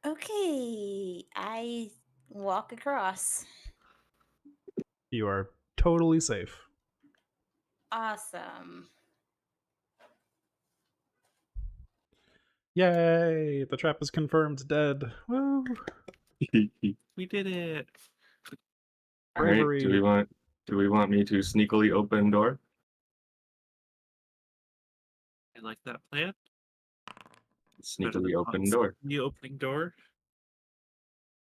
S6: Okay, I walk across.
S1: You are totally safe.
S6: Awesome.
S1: Yay! The trap is confirmed dead. Woo!
S3: We did it.
S2: All right.
S1: Bravery.
S2: Do we want me to sneakily open door?
S3: I like that plan.
S2: Sneakily open door.
S3: The opening door.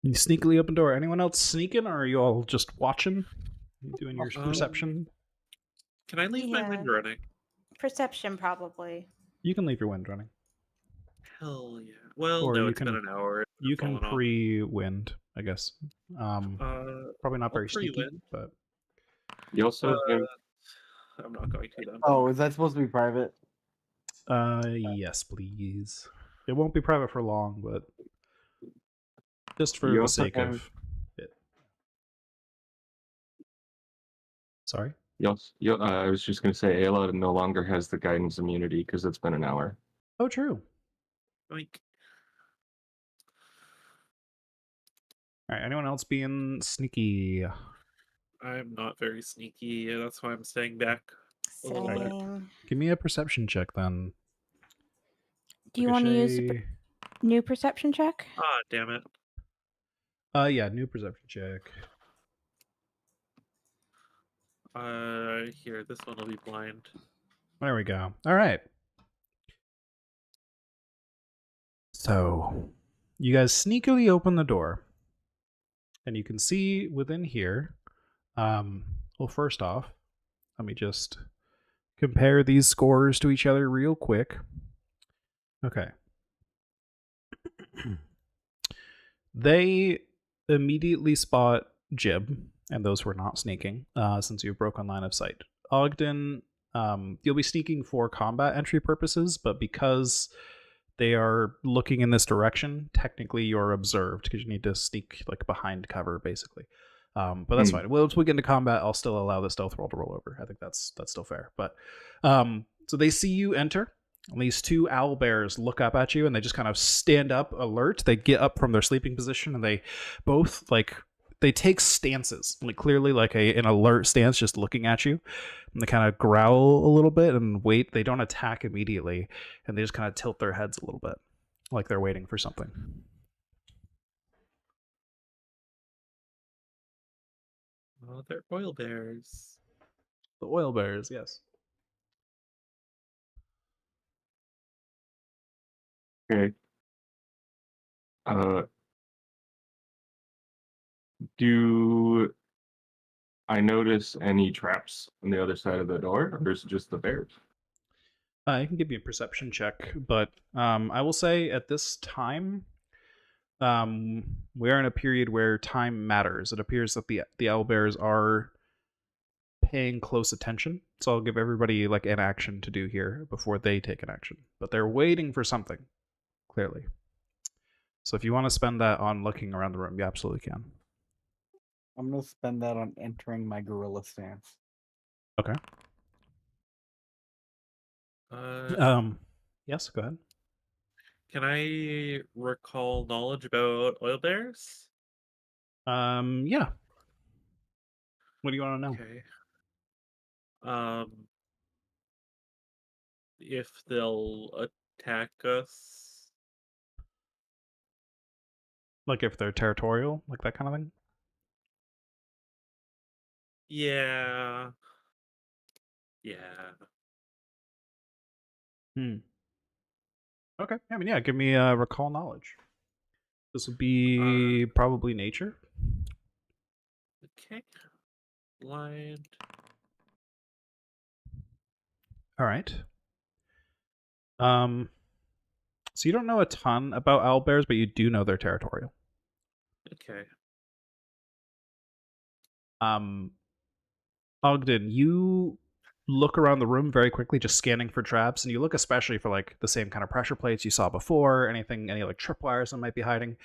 S1: You sneakily open door. Anyone else sneaking, or are you all just watching? You doing your perception?
S3: Can I leave my
S6: Yeah.
S3: wind running?
S6: Perception, probably.
S1: You can leave your wind running.
S3: Hell yeah. Well,
S1: Or
S3: no,
S1: you
S3: it's been an hour. It's
S1: You can
S3: fallen off.
S1: pre-wind, I guess. Probably not
S3: I'll
S1: very sneaky,
S3: pre-wind.
S1: but
S2: You also have
S3: I'm not going to then.
S4: Oh, is that supposed to be private?
S1: yes, please. It won't be private for long, but just for
S2: You
S1: the
S2: also
S1: sake
S2: have-
S1: of it. Sorry.
S2: I was just going to say, Ayla no longer has the guidance immunity because it's been an hour.
S1: Oh, true.
S3: Like,
S1: All right. Anyone else being sneaky?
S3: I'm not very sneaky. That's why I'm staying back. A little bit.
S6: Same.
S1: Give me a perception check then.
S6: Do you want to use a
S1: Ricochet.
S6: new perception check?
S3: Ah, damn it.
S1: Yeah, new perception check.
S3: Here, this one will be blind.
S1: There we go. All right. So, you guys sneakily open the door, and you can see within here. Well, first off, let me just compare these scores to each other real quick. Okay. They immediately spot Jib, and those were not sneaking, since you've broken line of sight. Ogden, you'll be sneaking for combat entry purposes, but because they are looking in this direction, technically you're observed because you need to sneak like behind cover, basically. But that's fine. Well, once we get into combat, I'll still allow the stealth roll to roll over. I think that's still fair. But so they see you enter. And these two owl bears look up at you, and they just kind of stand up, alert. They get up from their sleeping position, and they both they take stances, like clearly like an alert stance, just looking at you. And they kind of growl a little bit and wait. They don't attack immediately, and they just kind of tilt their heads a little bit, like they're waiting for something.
S3: Oh, they're oil bears.
S1: The oil bears, yes.
S2: Okay. Do I notice any traps on the other side of the door, or is it just the bears?
S1: I can give you a perception check, but I will say at this time, we are in a period where time matters. It appears that the owlbears are paying close attention, so I'll give everybody like an action to do here before they take an action. But they're waiting for something, clearly. So if you want to spend that on looking around the room, you absolutely can.
S4: I'm gonna spend that on entering my gorilla stance.
S1: Okay. Yes, go ahead.
S3: Can I recall knowledge about oil bears?
S1: Yeah. What do you want to know?
S3: Okay. If they'll attack us.
S1: Like if they're territorial, like that kind of thing?
S3: Yeah. Yeah.
S1: Okay. I mean, yeah, give me recall knowledge. This would be probably nature.
S3: Okay. Blind.
S1: All right. So you don't know a ton about owlbears, but you do know they're territorial.
S3: Okay.
S1: Ogden, you look around the room very quickly, just scanning for traps, and you look especially for like the same kind of pressure plates you saw before, any like tripwires that might be hiding.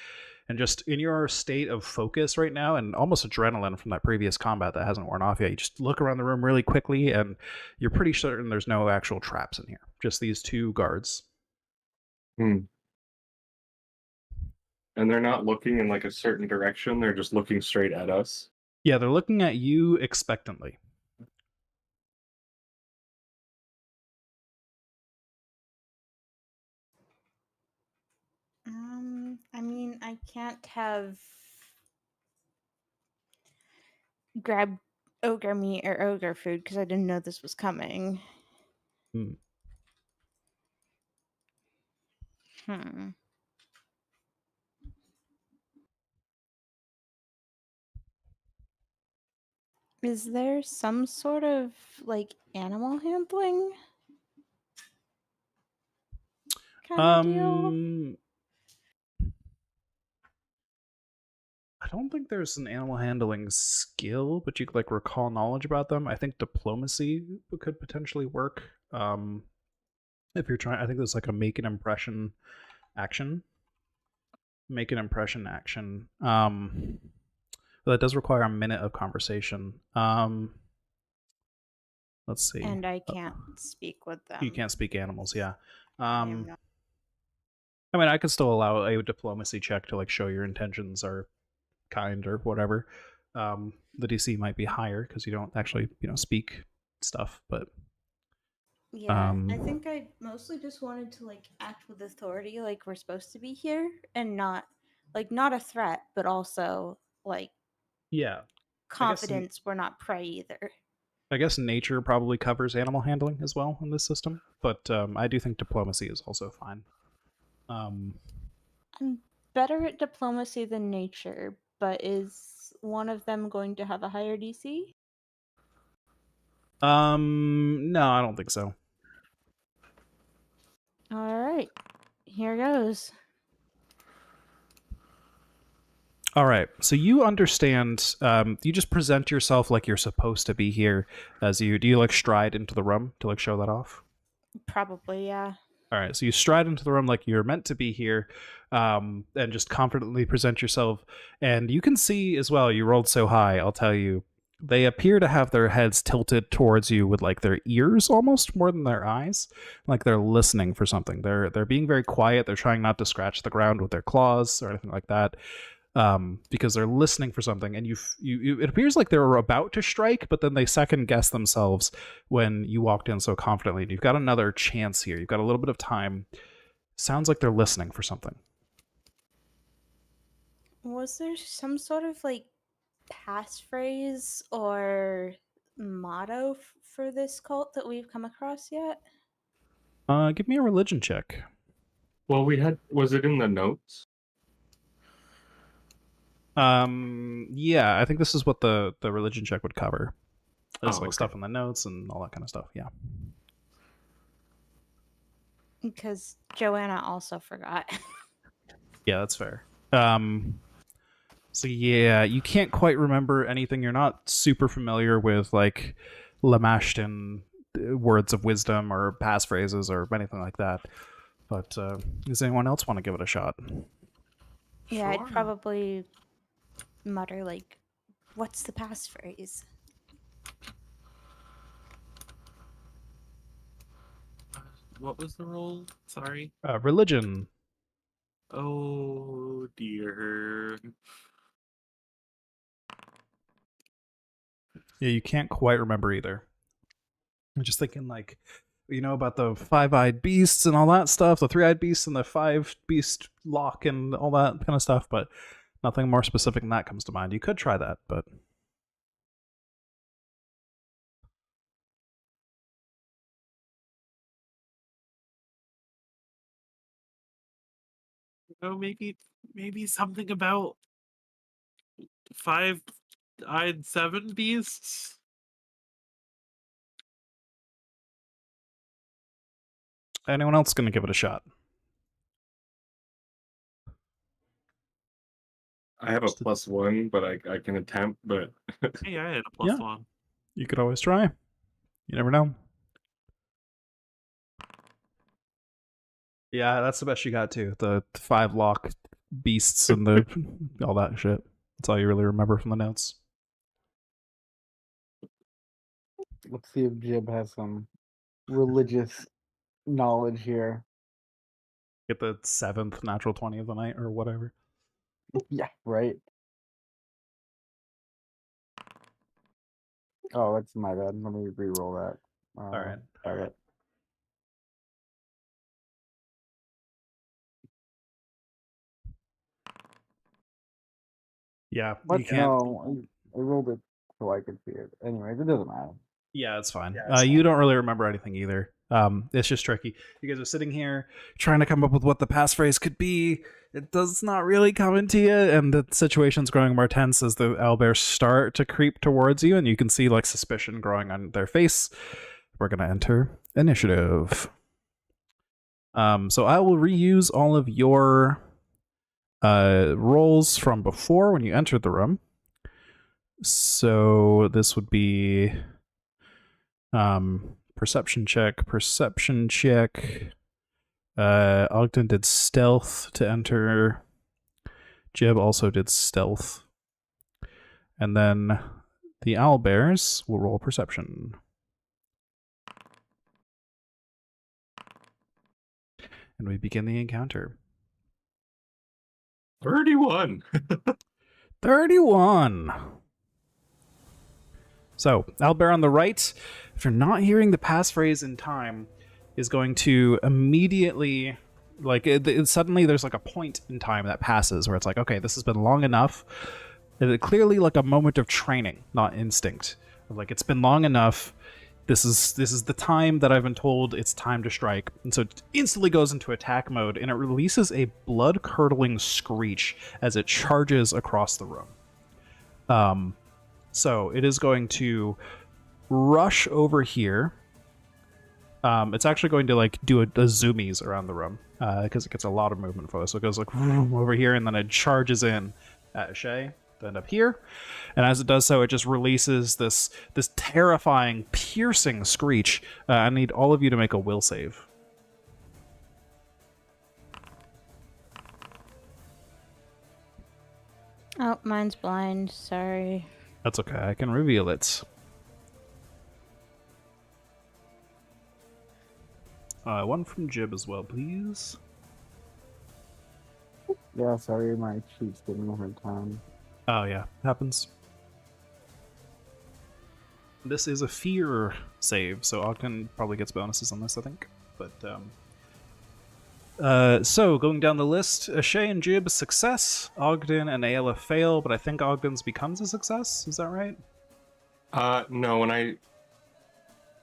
S1: And just in your state of focus right now and almost adrenaline from that previous combat that hasn't worn off yet, you just look around the room really quickly and you're pretty certain there's no actual traps in here. Just these two guards.
S2: Hmm. And they're not looking in like a certain direction, they're just looking straight at us.
S1: Yeah, they're looking at you expectantly.
S6: I mean, I can't have grabbed ogre meat or ogre food because I didn't know this was coming.
S1: Hmm.
S6: Hmm. Is there some sort of like animal handling kind of deal?
S1: I don't think there's an animal handling skill, but you could like recall knowledge about them. I think diplomacy could potentially work. If you're trying, I think there's like a make an impression action. Make an impression action. But that does require a minute of conversation. Let's see.
S6: And I can't speak with them.
S1: You can't speak animals, yeah.
S6: I am not.
S1: I mean, I could still allow a diplomacy check to like show your intentions are kind or whatever. The DC might be higher because you don't actually, speak stuff, but
S6: Yeah, I think I mostly just wanted to like act with authority, like we're supposed to be here, and not a threat, but also like
S1: yeah,
S6: confidence we're not prey either.
S1: I guess nature probably covers animal handling as well in this system, but I do think diplomacy is also fine.
S6: I'm better at diplomacy than nature, but is one of them going to have a higher DC?
S1: No, I don't think so.
S6: All right, here goes.
S1: All right, so you understand. You just present yourself like you're supposed to be here. Do you like stride into the room to like show that off?
S6: Probably, yeah.
S1: All right, so you stride into the room like you're meant to be here, and just confidently present yourself. And you can see as well. You rolled so high. I'll tell you, they appear to have their heads tilted towards you with like their ears almost more than their eyes, like they're listening for something. They're being very quiet. They're trying not to scratch the ground with their claws or anything like that. Because they're listening for something, and it appears like they were about to strike, but then they second guess themselves when you walked in so confidently. And you've got another chance here. You've got a little bit of time. Sounds like they're listening for something.
S6: Was there some sort of like passphrase or motto for this cult that we've come across yet?
S1: Give me a religion check.
S2: Well, was it in the notes?
S1: Yeah, I think this is what the religion check would cover. There's like
S2: okay.
S1: stuff in the notes and all that kind of stuff. Yeah.
S6: Because Joanna also forgot.
S1: Yeah, that's fair. So yeah, you can't quite remember anything. You're not super familiar with like Lamashton words of wisdom or passphrases or anything like that. But does anyone else want to give it a shot?
S6: Yeah,
S3: Sure.
S6: I'd probably mutter like, "What's the passphrase?"
S3: What was the roll? Sorry.
S1: Religion.
S3: Oh dear.
S1: Yeah, you can't quite remember either. I'm just thinking like, about the five-eyed beasts and all that stuff, the three-eyed beasts and the five-beast lock and all that kind of stuff, but nothing more specific than that comes to mind. You could try that, but
S3: Oh, maybe something about five-eyed seven beasts.
S1: anyone else going to give it a shot?
S2: I have a +1, but I can attempt, but
S3: Hey, I had a +1.
S1: You could always try. You never know. Yeah, that's the best you got too. The 5 lock beasts and the all that shit. That's all you really remember from the notes.
S4: Let's see if Jib has some religious knowledge here.
S1: Get the 7th natural 20 of the night or whatever.
S4: Yeah, right. Oh, that's my bad. Let me re-roll that.
S1: All right.
S4: All right.
S1: Yeah,
S4: What?
S1: you can't.
S4: No, I rolled it so I could see it. Anyways, it doesn't matter.
S1: Yeah, it's fine. You don't really remember anything either. It's just tricky. You guys are sitting here trying to come up with what the passphrase could be. It does not really come into you, and the situation's growing more tense as the owlbears start to creep towards you, and you can see like suspicion growing on their face. We're gonna enter initiative. So I will reuse all of your rolls from before when you entered the room. So this would be perception check. Ogden did stealth to enter. Jib also did stealth. And then the owlbears will roll perception. And we begin the encounter.
S2: 31.
S1: 31. So, owlbear on the right, if you're not hearing the passphrase in time, is going to immediately, like, suddenly there's like a point in time that passes where it's like, okay, this has been long enough. Clearly like a moment of training, not instinct. Like, it's been long enough. This is the time that I've been told it's time to strike. And so it instantly goes into attack mode, and it releases a blood-curdling screech as it charges across the room. So it is going to rush over here. It's actually going to like do a zoomies around the room because it gets a lot of movement for us. So it goes like over here, and then it charges in at Shay. End up here, and as it does so, it just releases this terrifying, piercing screech. I need all of you to make a will save.
S6: Oh, mine's blind. Sorry.
S1: That's okay. I can reveal it. One from Jib as well, please.
S4: Yeah, sorry, my cheat's giving me a hard time.
S1: Oh yeah, happens. This is a fear save, so Ogden probably gets bonuses on this, I think. But so going down the list, Shay and Jib success, Ogden and Ayla fail, but I think Ogden's becomes a success. Is that right?
S2: No.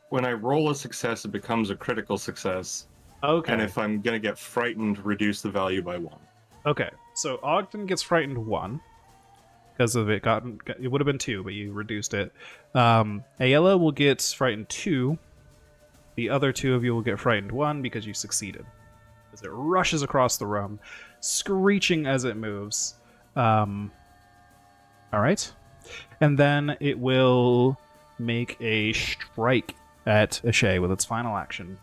S2: When I roll a success, it becomes a critical success.
S1: Okay.
S2: And if I'm gonna get frightened, reduce the value by 1.
S1: Okay, so Ogden gets frightened 1. Because of it would have been 2, but you reduced it. Ayla will get frightened 2. The other 2 of you will get frightened 1 because you succeeded. As it rushes across the room, screeching as it moves. Alright. And then it will make a strike at Ashay with its final action.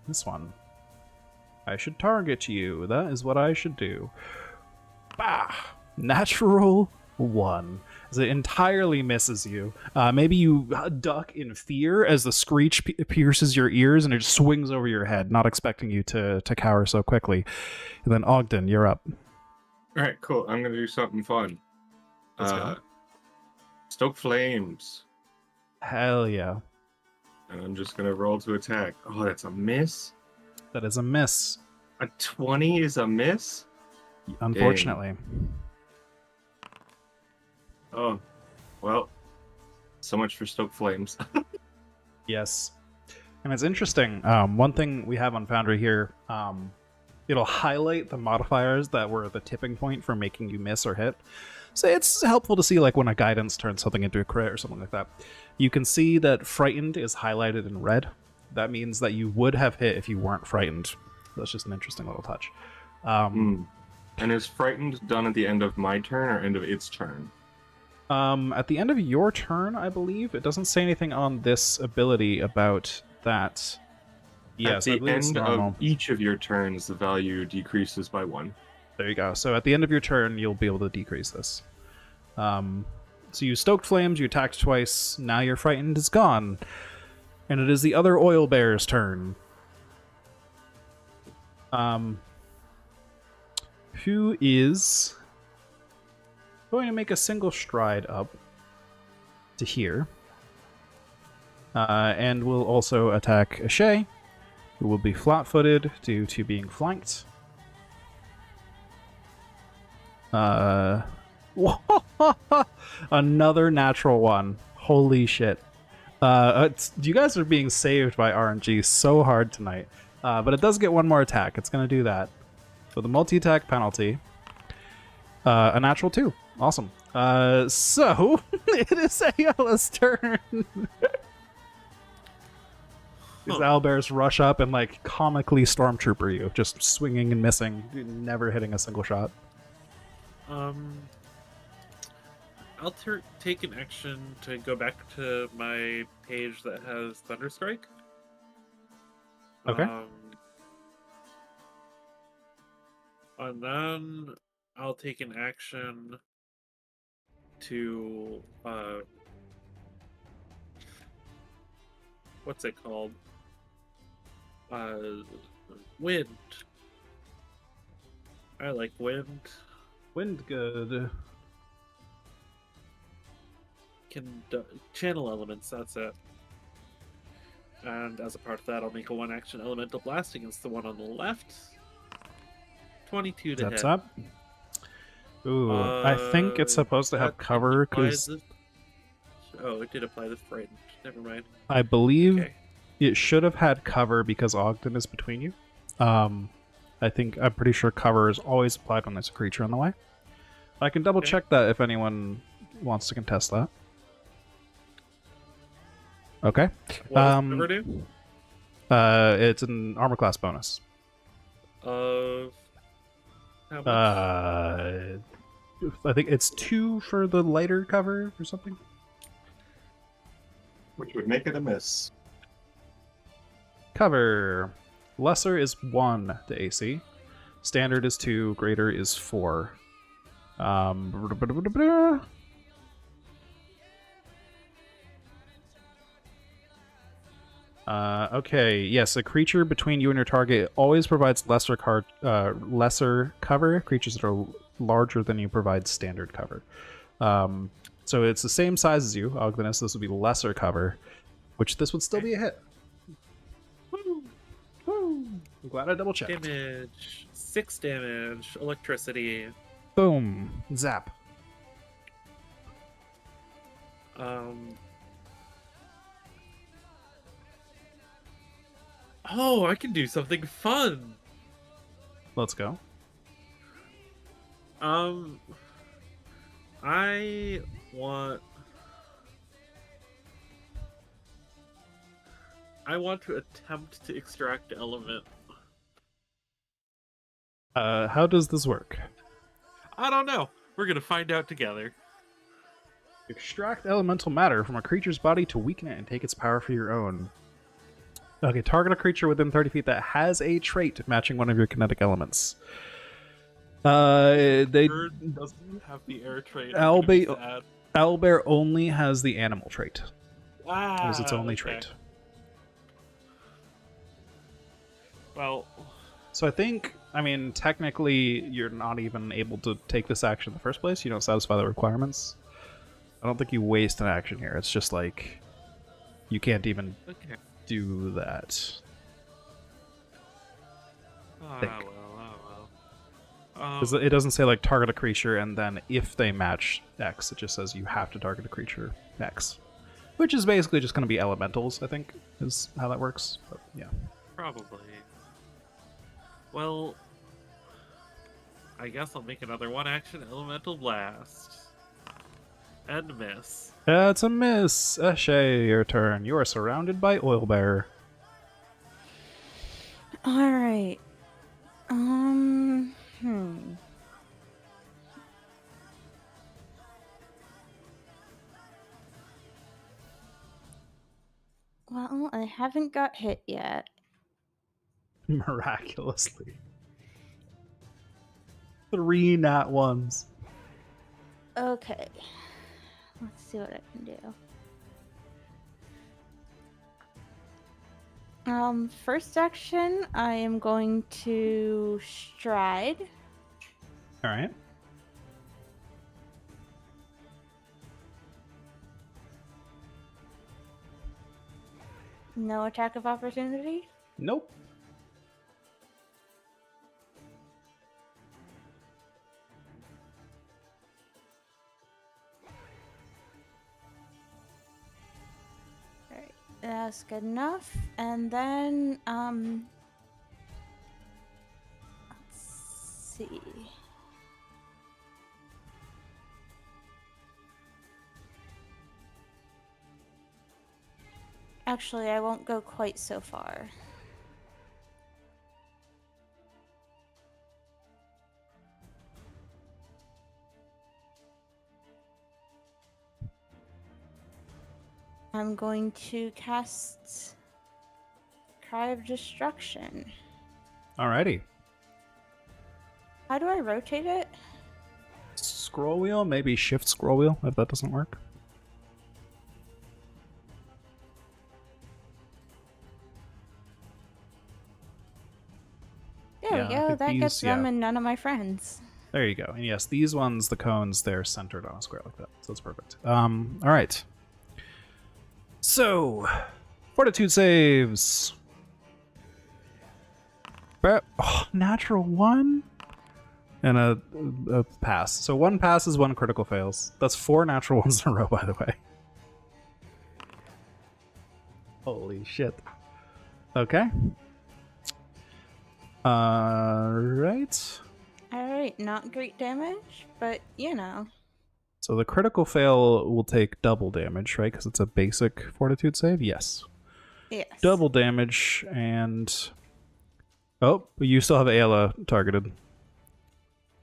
S1: This one. I should target you. That is what I should do. Bah! Natural 1. As it entirely misses you. Maybe you duck in fear as the screech pierces your ears and it just swings over your head, not expecting you to cower so quickly. And then Ogden, you're up.
S2: Alright, cool. I'm gonna do something fun.
S1: Let's go.
S2: Stoke flames.
S1: Hell yeah.
S2: And I'm just gonna roll to attack. Oh, that's a miss?
S1: That is a miss.
S2: A 20 is a miss?
S1: Unfortunately.
S2: Dang. Oh, well, so much for Stoke Flames.
S1: Yes. And it's interesting. One thing we have on Foundry here, it'll highlight the modifiers that were the tipping point for making you miss or hit. So it's helpful to see like when a guidance turns something into a crit or something like that. You can see that frightened is highlighted in red. That means that you would have hit if you weren't frightened. That's just an interesting little touch.
S2: And is frightened done at the end of my turn or end of its turn?
S1: At the end of your turn, I believe it doesn't say anything on this ability about that. Yes,
S2: At
S1: I
S2: the
S1: believe it's
S2: end
S1: normal.
S2: of each of your turns, the value decreases by 1.
S1: There you go. So at the end of your turn, you'll be able to decrease this. So you stoked flames, you attacked twice, now your frightened is gone. And it is the other oil bear's turn. Who is going to make a single stride up to here. And will also attack Ashay, who will be flat-footed due to being flanked. Another natural one. Holy shit. You guys are being saved by RNG so hard tonight. But it does get one more attack. It's going to do that. For the multi-attack penalty. A natural 2. Awesome. So, it is Ayala's turn. These owlbears rush up and, like, comically stormtrooper you. Just swinging and missing. Never hitting a single shot.
S3: I'll take an action to go back to my page that has Thunderstrike.
S1: Okay.
S3: And then I'll take an action to what's it called? Wind. I like wind.
S1: Wind good.
S3: Can channel elements, that's it. And as a part of that, I'll make a one-action elemental blast against the one on the left. 22 to
S1: That's
S3: hit.
S1: up. Ooh, I think it's supposed to have
S3: that
S1: cover
S3: applies
S1: because
S3: oh, it did apply the frightened. Never mind.
S1: I believe
S3: Okay.
S1: it should have had cover because Ogden is between you. I'm pretty sure cover is always applied when there's a creature in the way. I can double check that if anyone wants to contest that. Okay.
S3: What does cover do?
S1: It's an armor class bonus.
S3: Of how much?
S1: I think it's 2 for the lighter cover or something.
S2: Which would make it a miss.
S1: Cover. Lesser is 1 to AC. Standard is 2. Greater is 4. Okay, yes, a creature between you and your target always provides lesser cover. Creatures that are larger than you provide standard cover. So it's the same size as you, Ogdenus. This would be lesser cover, which this would still be a hit. Woo! Woo! I'm glad I double checked.
S3: Damage. 6 damage. Electricity.
S1: Boom. Zap.
S3: Oh, I can do something fun.
S1: Let's go.
S3: I want to attempt to extract element.
S1: How does this work?
S3: I don't know. We're gonna find out together.
S1: Extract elemental matter from a creature's body to weaken it and take its power for your own. Okay, target a creature within 30 feet that has a trait matching one of your kinetic elements. They
S3: Bird doesn't have the air trait.
S1: Owlbear only has the animal trait.
S3: Ah,
S1: It is its only
S3: okay.
S1: trait.
S3: Well,
S1: So I think, technically you're not even able to take this action in the first place. You don't satisfy the requirements. I don't think you waste an action here. It's just like, you can't even
S3: okay.
S1: do that.
S3: Well.
S1: Because it doesn't say like target a creature and then if they match X, it just says you have to target a creature X. Which is basically just going to be elementals, I think, is how that works. But yeah.
S3: Probably. Well, I guess I'll make another one-action elemental blast. And miss.
S1: That's a miss. Ashay, your turn. You are surrounded by oil bearer.
S6: All right. Well, I haven't got hit yet.
S1: Miraculously. 3 nat ones.
S6: Okay. Let's see what I can do. First action, I am going to stride.
S1: All right.
S6: No attack of opportunity.
S1: Nope.
S6: Alright, that's good enough. And then, let's see. Actually, I won't go quite so far. I'm going to cast Cry of Destruction.
S1: Alrighty.
S6: How do I rotate it?
S1: Scroll wheel, maybe shift scroll wheel if that doesn't work.
S6: There
S1: Yeah,
S6: we
S1: I
S6: go.
S1: think
S6: That
S1: these-
S6: gets them
S1: yeah.
S6: and none of my friends.
S1: There you go. And yes, these ones, the cones, they're centered on a square like that. So that's perfect. All right. So, fortitude saves. Natural 1 and a pass. So 1 passes, 1 critical fails. That's 4 natural ones in a row, by the way. Holy shit. Okay. Right.
S6: Alright, not great damage, but you know.
S1: So the critical fail will take double damage, right? Because it's a basic fortitude save? Yes.
S6: Yes.
S1: Double damage, and... Oh, but you still have Ayla targeted.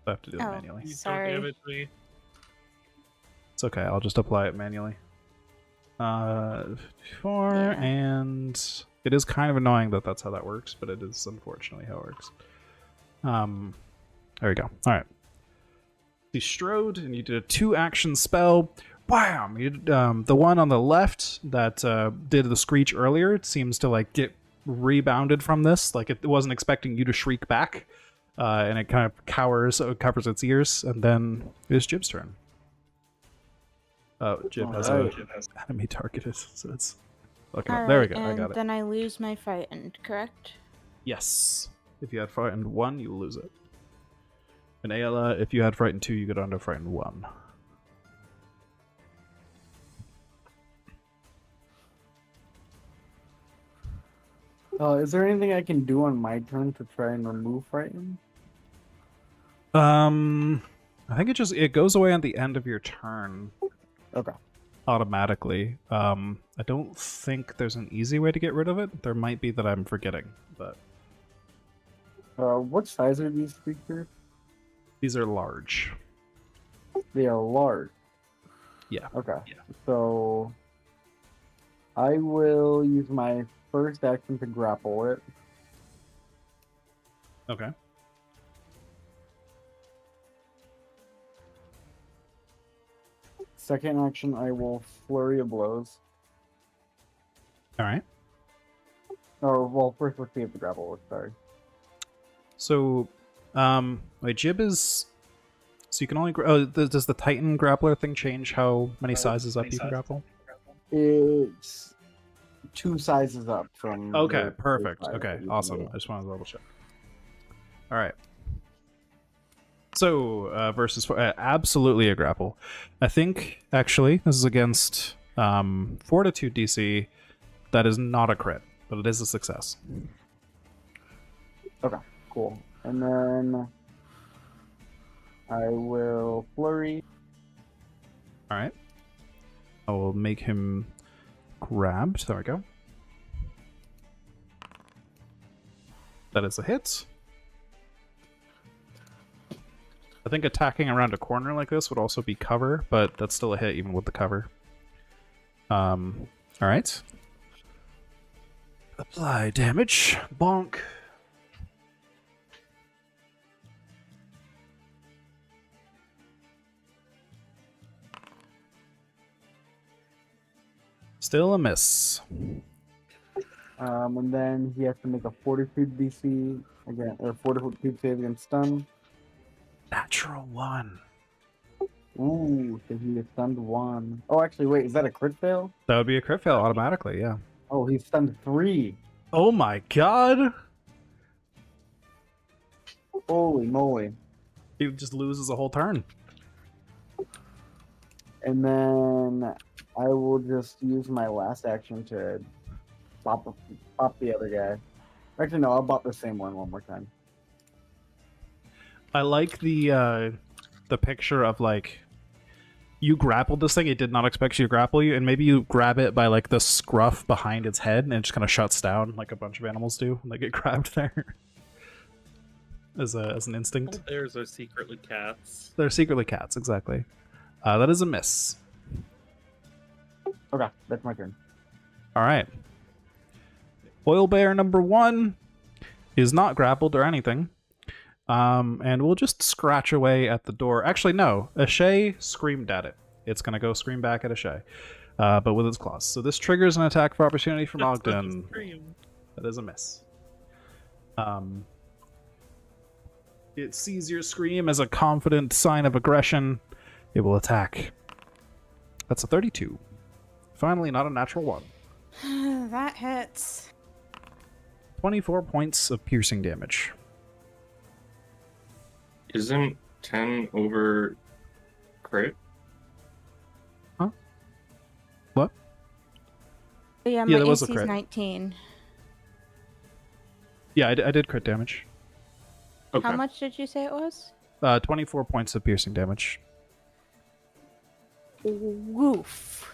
S1: I have to do it
S6: Oh.
S1: manually.
S3: Please
S6: Sorry.
S3: don't damage me.
S1: It's okay, I'll just apply it manually. 4,
S6: Yeah.
S1: and... It is kind of annoying that that's how that works, but it is unfortunately how it works. There we go. Alright. You strode, and you did a 2-action spell. Wham! You did, the one on the left that did the screech earlier, it seems to like get rebounded from this. Like it wasn't expecting you to shriek back, and it kind of covers its ears, and then it is Jib's turn. Oh, Jib has
S4: Alright.
S1: a enemy targeted, so it's looking
S6: All
S1: up. There we
S6: right,
S1: go. I
S6: and
S1: got it.
S6: then I lose my frightened, correct?
S1: Yes. If you had frightened 1, you lose it. And Ayla, if you had frightened 2, you go down to frightened 1.
S4: Is there anything I can do on my turn to try and remove frighten?
S1: I think it goes away on the end of your turn
S4: Okay.
S1: automatically. I don't think there's an easy way to get rid of it. There might be that I'm forgetting, but
S4: What size are these creatures?
S1: these are large.
S4: They are large.
S1: Yeah.
S4: Okay.
S1: Yeah.
S4: So I will use my first action to grapple it.
S1: Okay.
S4: Second action, I will flurry of blows.
S1: All right.
S4: Or well, first let's see if the grapple works. Sorry.
S1: So, wait, Jib is. So you can only. Does the Titan grappler thing change how many sizes up you can grapple?
S4: It's 2 sizes up from.
S1: Okay,
S4: the
S1: perfect.
S4: size
S1: Okay,
S4: that you can
S1: awesome.
S4: do.
S1: I just wanted to double check. All right. So, versus absolutely a grapple. I think actually this is against Fortitude DC. That is not a crit, but it is a success.
S4: Okay, cool. And then I will flurry.
S1: All right. I will make him grabbed. There we go. That is a hit. I think attacking around a corner like this would also be cover, but that's still a hit even with the cover. All right. Apply damage. Bonk. Still a miss.
S4: And then he has to make a fortitude DC again, or fortitude save against stun.
S1: Natural 1.
S4: Ooh, so he is stunned 1. Oh, actually, wait, is that a crit fail?
S1: That would be a crit fail automatically, yeah.
S4: Oh, he's stunned 3.
S1: Oh my god!
S4: Holy moly.
S1: He just loses a whole turn.
S4: And then I will just use my last action to bop the other guy. Actually, no, I'll bop the same one more time.
S1: I like the picture of like you grappled this thing, it did not expect you to grapple you, and maybe you grab it by like the scruff behind its head and it just kind of shuts down like a bunch of animals do when they get grabbed there. as an instinct.
S3: Bears are secretly cats.
S1: They're secretly cats, exactly. That is a miss.
S4: Okay, that's my turn.
S1: All right. Oil bear number 1 is not grappled or anything. And we'll just scratch away at the door. Actually, no. Ashay screamed at it. It's going to go scream back at Ashay, but with its claws. So this triggers an attack for opportunity from Ogden. That is a miss. It sees your scream as a confident sign of aggression. It will attack. That's a 32. Finally, not a natural 1.
S6: That hits.
S1: 24 points of piercing damage.
S2: Isn't 10 over crit?
S1: Huh? What?
S6: Yeah,
S1: Yeah,
S6: my
S1: there was a
S6: AC's
S1: crit.
S6: 19.
S1: Yeah, I did crit damage.
S2: Okay.
S6: How much did you say it was?
S1: 24 points of piercing damage.
S6: Woof.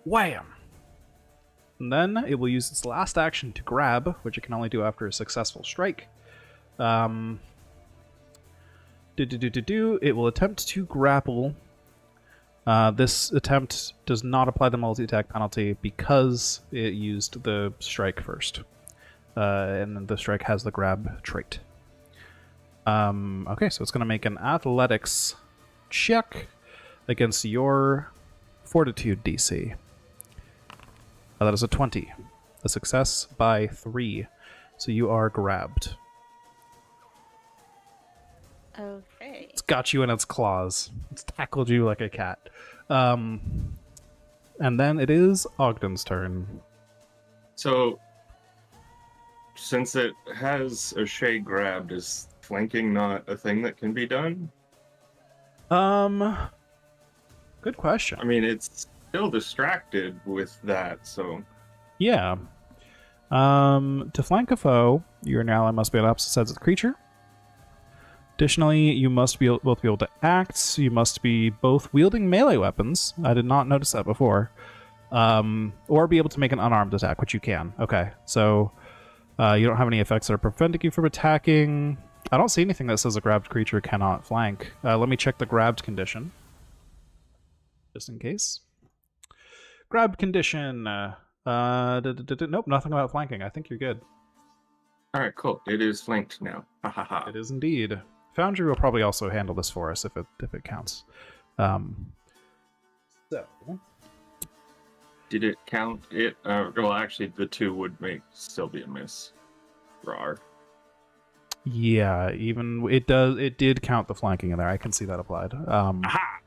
S1: Wham! And then it will use its last action to grab, which it can only do after a successful strike. It will attempt to grapple. This attempt does not apply the multi-attack penalty because it used the strike first. And then the strike has the grab trait. Okay, so it's going to make an athletics check against your fortitude DC. That is a 20. A success by 3. So you are grabbed.
S6: Okay.
S1: It's got you in its claws. It's tackled you like a cat. And then it is Ogden's turn.
S2: So, since it has a Shay grabbed, is flanking not a thing that can be done?
S1: Good question.
S2: I mean, it's still distracted with that, so...
S1: Yeah. To flank a foe, your ally must be on opposite sides of the creature. Additionally, you must be both be able to act. You must be both wielding melee weapons. I did not notice that before. Or be able to make an unarmed attack, which you can. Okay, so you don't have any effects that are preventing you from attacking. I don't see anything that says a grabbed creature cannot flank. Let me check the grabbed condition. Just in case. Grabbed condition. Nope, nothing about flanking. I think you're good.
S2: Alright, cool. It is flanked now. Ha ha ha.
S1: It is indeed. Foundry will probably also handle this for us if it counts. So
S2: Did it count it? Well, actually, the 2 would still be a miss. Rar.
S1: yeah, even it did count the flanking in there. I can see that applied.
S2: Aha!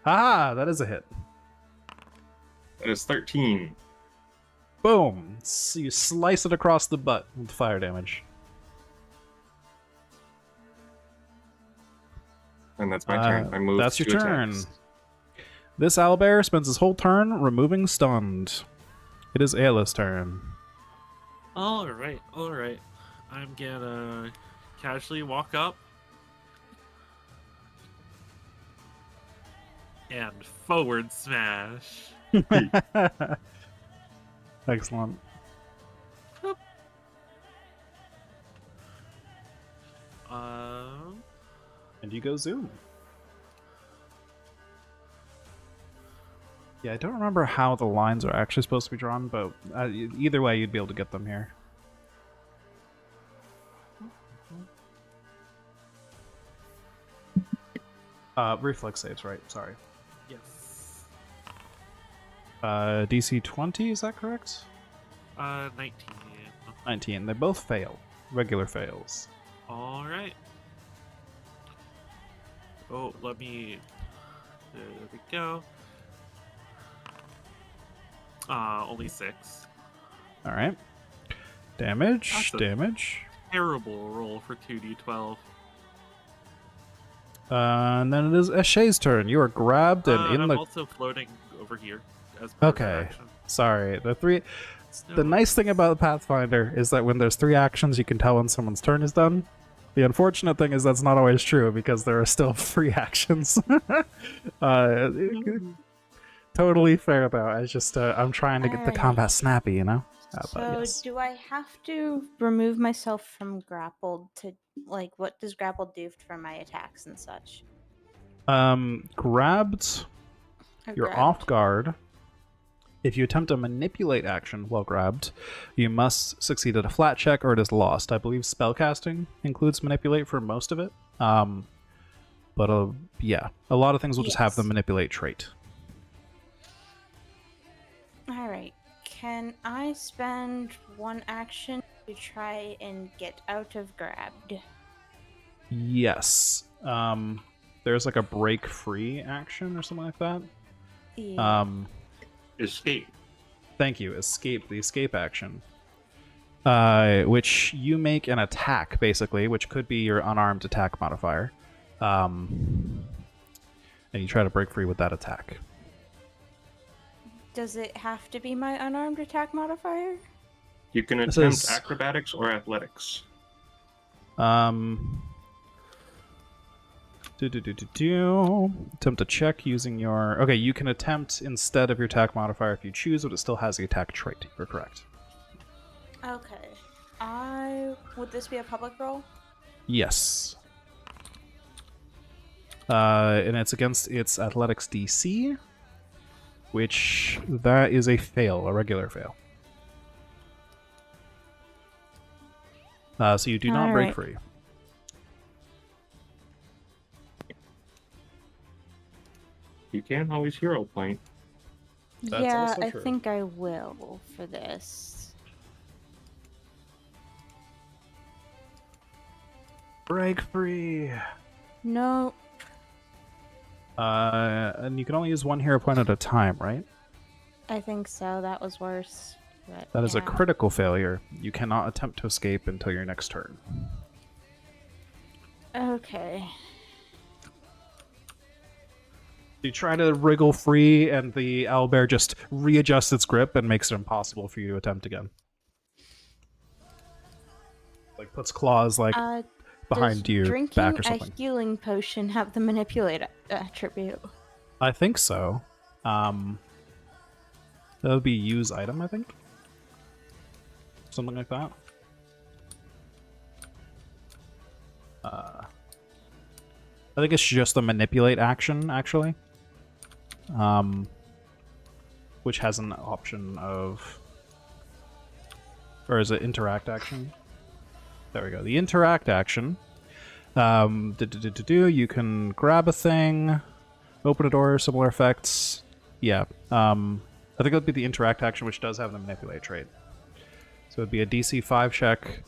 S1: Ah, that is a hit.
S2: That is 13.
S1: Boom! So you slice it across the butt with fire damage.
S2: And that's my turn. I move.
S1: That's your
S2: 2
S1: turn.
S2: attacks.
S1: This owlbear spends his whole turn removing stunned. It is Ayla's turn.
S3: Alright. I'm gonna casually walk up and forward smash.
S1: Excellent. And you go zoom. Yeah, I don't remember how the lines are actually supposed to be drawn, but either way, you'd be able to get them here. Reflex saves, right? Sorry.
S3: Yes.
S1: DC 20, is that correct?
S3: 19.
S1: 19. They both fail. Regular fails.
S3: All right. Oh, let me. There we go. Only 6.
S1: All right. Damage.
S3: That's a-
S1: Damage.
S3: Terrible roll for 2d12.
S1: And then it is Eshe's turn. You are grabbed and in
S3: I'm
S1: the.
S3: also floating over here as part of that
S1: Okay.
S3: action.
S1: Sorry.
S3: No
S1: The nice thing
S3: worries.
S1: about Pathfinder is that when there's 3 actions, you can tell when someone's turn is done. The unfortunate thing is that's not always true because there are still 3 actions. Totally fair though. I just I'm trying to get the
S6: Alright.
S1: combat snappy, you know. But
S6: So,
S1: yes.
S6: do I have to remove myself from grappled to, like, what does grappled do for my attacks and such?
S1: Grabbed.
S6: Or
S1: You're
S6: grabbed?
S1: off guard. If you attempt a manipulate action while grabbed, you must succeed at a flat check or it is lost. I believe spellcasting includes manipulate for most of it. But yeah, a lot of things will just have the
S6: Yes.
S1: manipulate trait.
S6: Alright. Can I spend one action to try and get out of grabbed?
S1: Yes. There's like a break free action or something like that.
S6: Yeah.
S2: Escape.
S1: Thank you. Escape, the escape action. Which you make an attack, basically, which could be your unarmed attack modifier. And you try to break free with that attack.
S6: Does it have to be my unarmed attack modifier?
S2: You can
S1: This
S2: attempt
S1: is-
S2: acrobatics or athletics.
S1: Attempt a check using your... Okay, you can attempt instead of your attack modifier if you choose, but it still has the attack trait. You're correct.
S6: Okay. Would this be a public roll?
S1: Yes. And it's against its athletics DC, which that is a fail, a regular fail. So you do not break
S6: Alright.
S1: free.
S2: You can always hero point.
S1: That's
S6: yeah,
S1: also
S6: I
S1: true.
S6: think I will for this.
S1: Break free.
S6: No.
S1: And you can only use one hero point at a time, right?
S6: I think so. That was worse. But
S1: That is a
S6: yeah.
S1: critical failure. You cannot attempt to escape until your next turn.
S6: Okay.
S1: You try to wriggle free, and the owlbear just readjusts its grip and makes it impossible for you to attempt again. Like puts claws like behind
S6: does
S1: your
S6: drinking
S1: back or
S6: a
S1: something.
S6: healing potion have the manipulate attribute?
S1: I think so. That would be use item, I think. Something like that. I think it's just the manipulate action, actually. Which has an option of... Or is it interact action? There we go. The interact action. You can grab a thing, open a door, similar effects. Yeah. I think it would be the interact action, which does have the manipulate trait. So it would be a DC 5 check.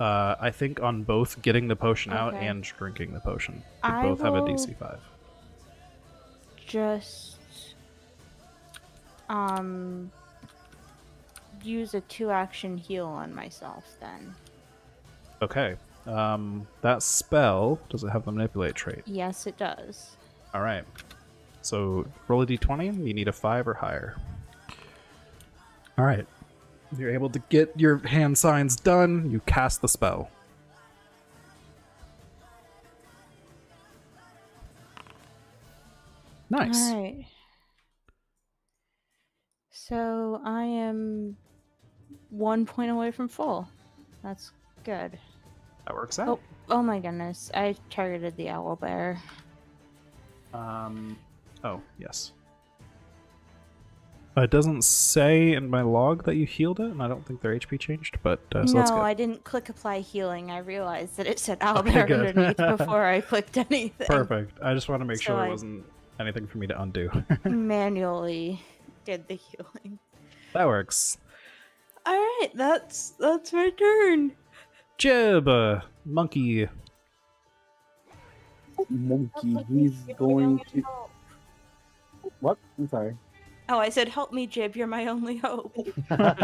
S1: I think on both getting the potion out
S6: Okay.
S1: and drinking the potion. They
S6: I
S1: both have a
S6: will-
S1: DC 5.
S6: Just use a 2-action heal on myself then.
S1: Okay. That spell, does it have the manipulate trait?
S6: Yes, it does.
S1: Alright. So roll a d20, you need a 5 or higher. Alright. You're able to get your hand signs done, you cast the spell. Nice.
S6: Alright. So I am 1 point away from full. That's good.
S1: That works out.
S6: Oh my goodness. I targeted the owlbear.
S1: Oh, yes. It doesn't say in my log that you healed it, and I don't think their HP changed, but so that's
S6: No,
S1: good.
S6: I didn't click apply healing. I realized that it said owlbear
S1: good.
S6: underneath before I clicked anything.
S1: Perfect. I just want to make
S6: So
S1: sure there
S6: I-
S1: wasn't anything for me to undo.
S6: Manually did the healing.
S1: That works.
S6: All right, that's my turn.
S1: Jib, monkey.
S4: Monkey, he's going to. What? I'm sorry.
S6: Oh, I said, help me, Jib. You're my only hope.
S4: Okay.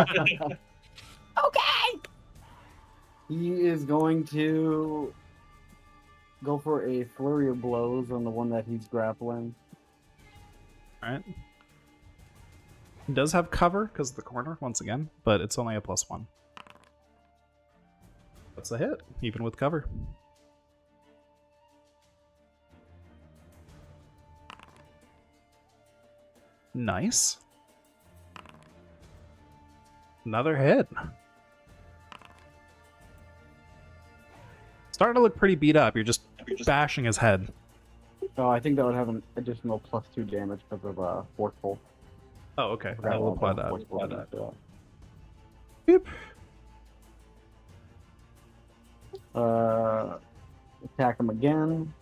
S4: He is going to go for a flurry of blows on the one that he's grappling.
S1: Alright. He does have cover because of the corner, once again, but it's only a +1. That's a hit, even with cover. Nice. Another hit. Starting to look pretty beat up. You're just bashing his head.
S4: Oh, I think that would have an additional +2 damage because of forceful.
S1: Oh, okay.
S4: Forgot
S1: I will
S4: all
S1: apply
S4: about
S1: that.
S4: forceful
S1: Apply that.
S4: damage,
S1: Boop.
S4: Attack him again.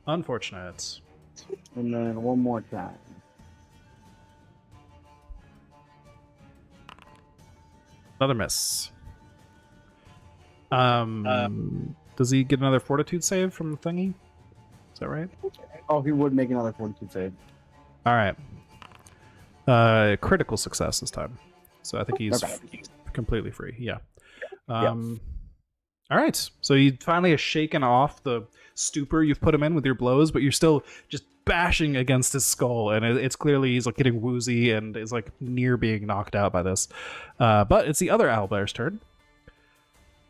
S1: Unfortunate.
S4: And then one more time.
S1: Another miss. Does he get another fortitude save from the thingy? Is that right?
S4: Oh, he would make another fortitude save.
S1: All right. Critical success this time. So I think he's
S4: Okay.
S1: completely free. Yeah. All right. So he finally has shaken off the stupor you've put him in with your blows, but you're still just bashing against his skull, and it's clearly he's like getting woozy and is like near being knocked out by this. But it's the other owlbear's turn,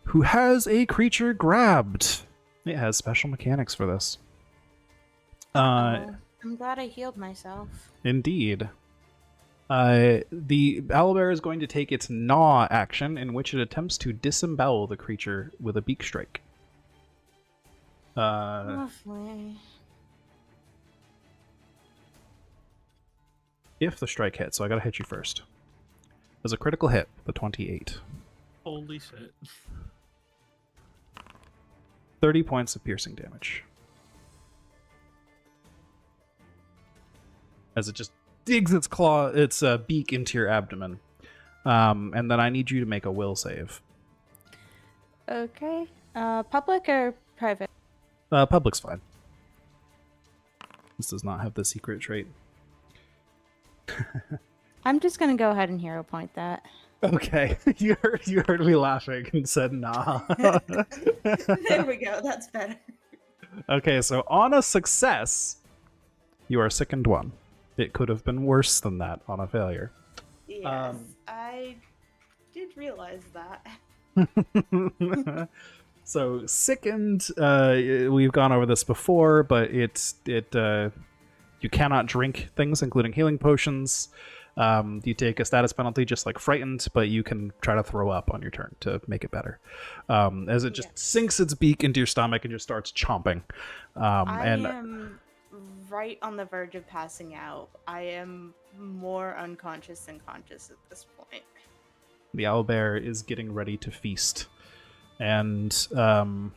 S1: who has a creature grabbed. It has special mechanics for this.
S6: I'm glad I healed myself.
S1: Indeed. The owlbear is going to take its gnaw action, in which it attempts to disembowel the creature with a beak strike.
S6: Lovely.
S1: If the strike hits, so I gotta hit you first. There's a critical hit, the 28.
S3: Holy shit.
S1: 30 points of piercing damage. As it just digs its beak into your abdomen. And then I need you to make a will save.
S6: Okay. Public or private?
S1: Public's fine. This does not have the secret trait.
S6: I'm just gonna go ahead and hero point that.
S1: Okay, you heard me laughing and said nah.
S6: There we go. That's better.
S1: Okay, so on a success, you are sickened 1. It could have been worse than that on a failure.
S6: Yes, I did realize that.
S1: So sickened, we've gone over this before, but you cannot drink things, including healing potions. You take a status penalty just like frightened, but you can try to throw up on your turn to make it better. As it just sinks its beak into your stomach and just starts chomping.
S6: I am right on the verge of passing out. I am more unconscious than conscious at this point.
S1: The owlbear is getting ready to feast. And that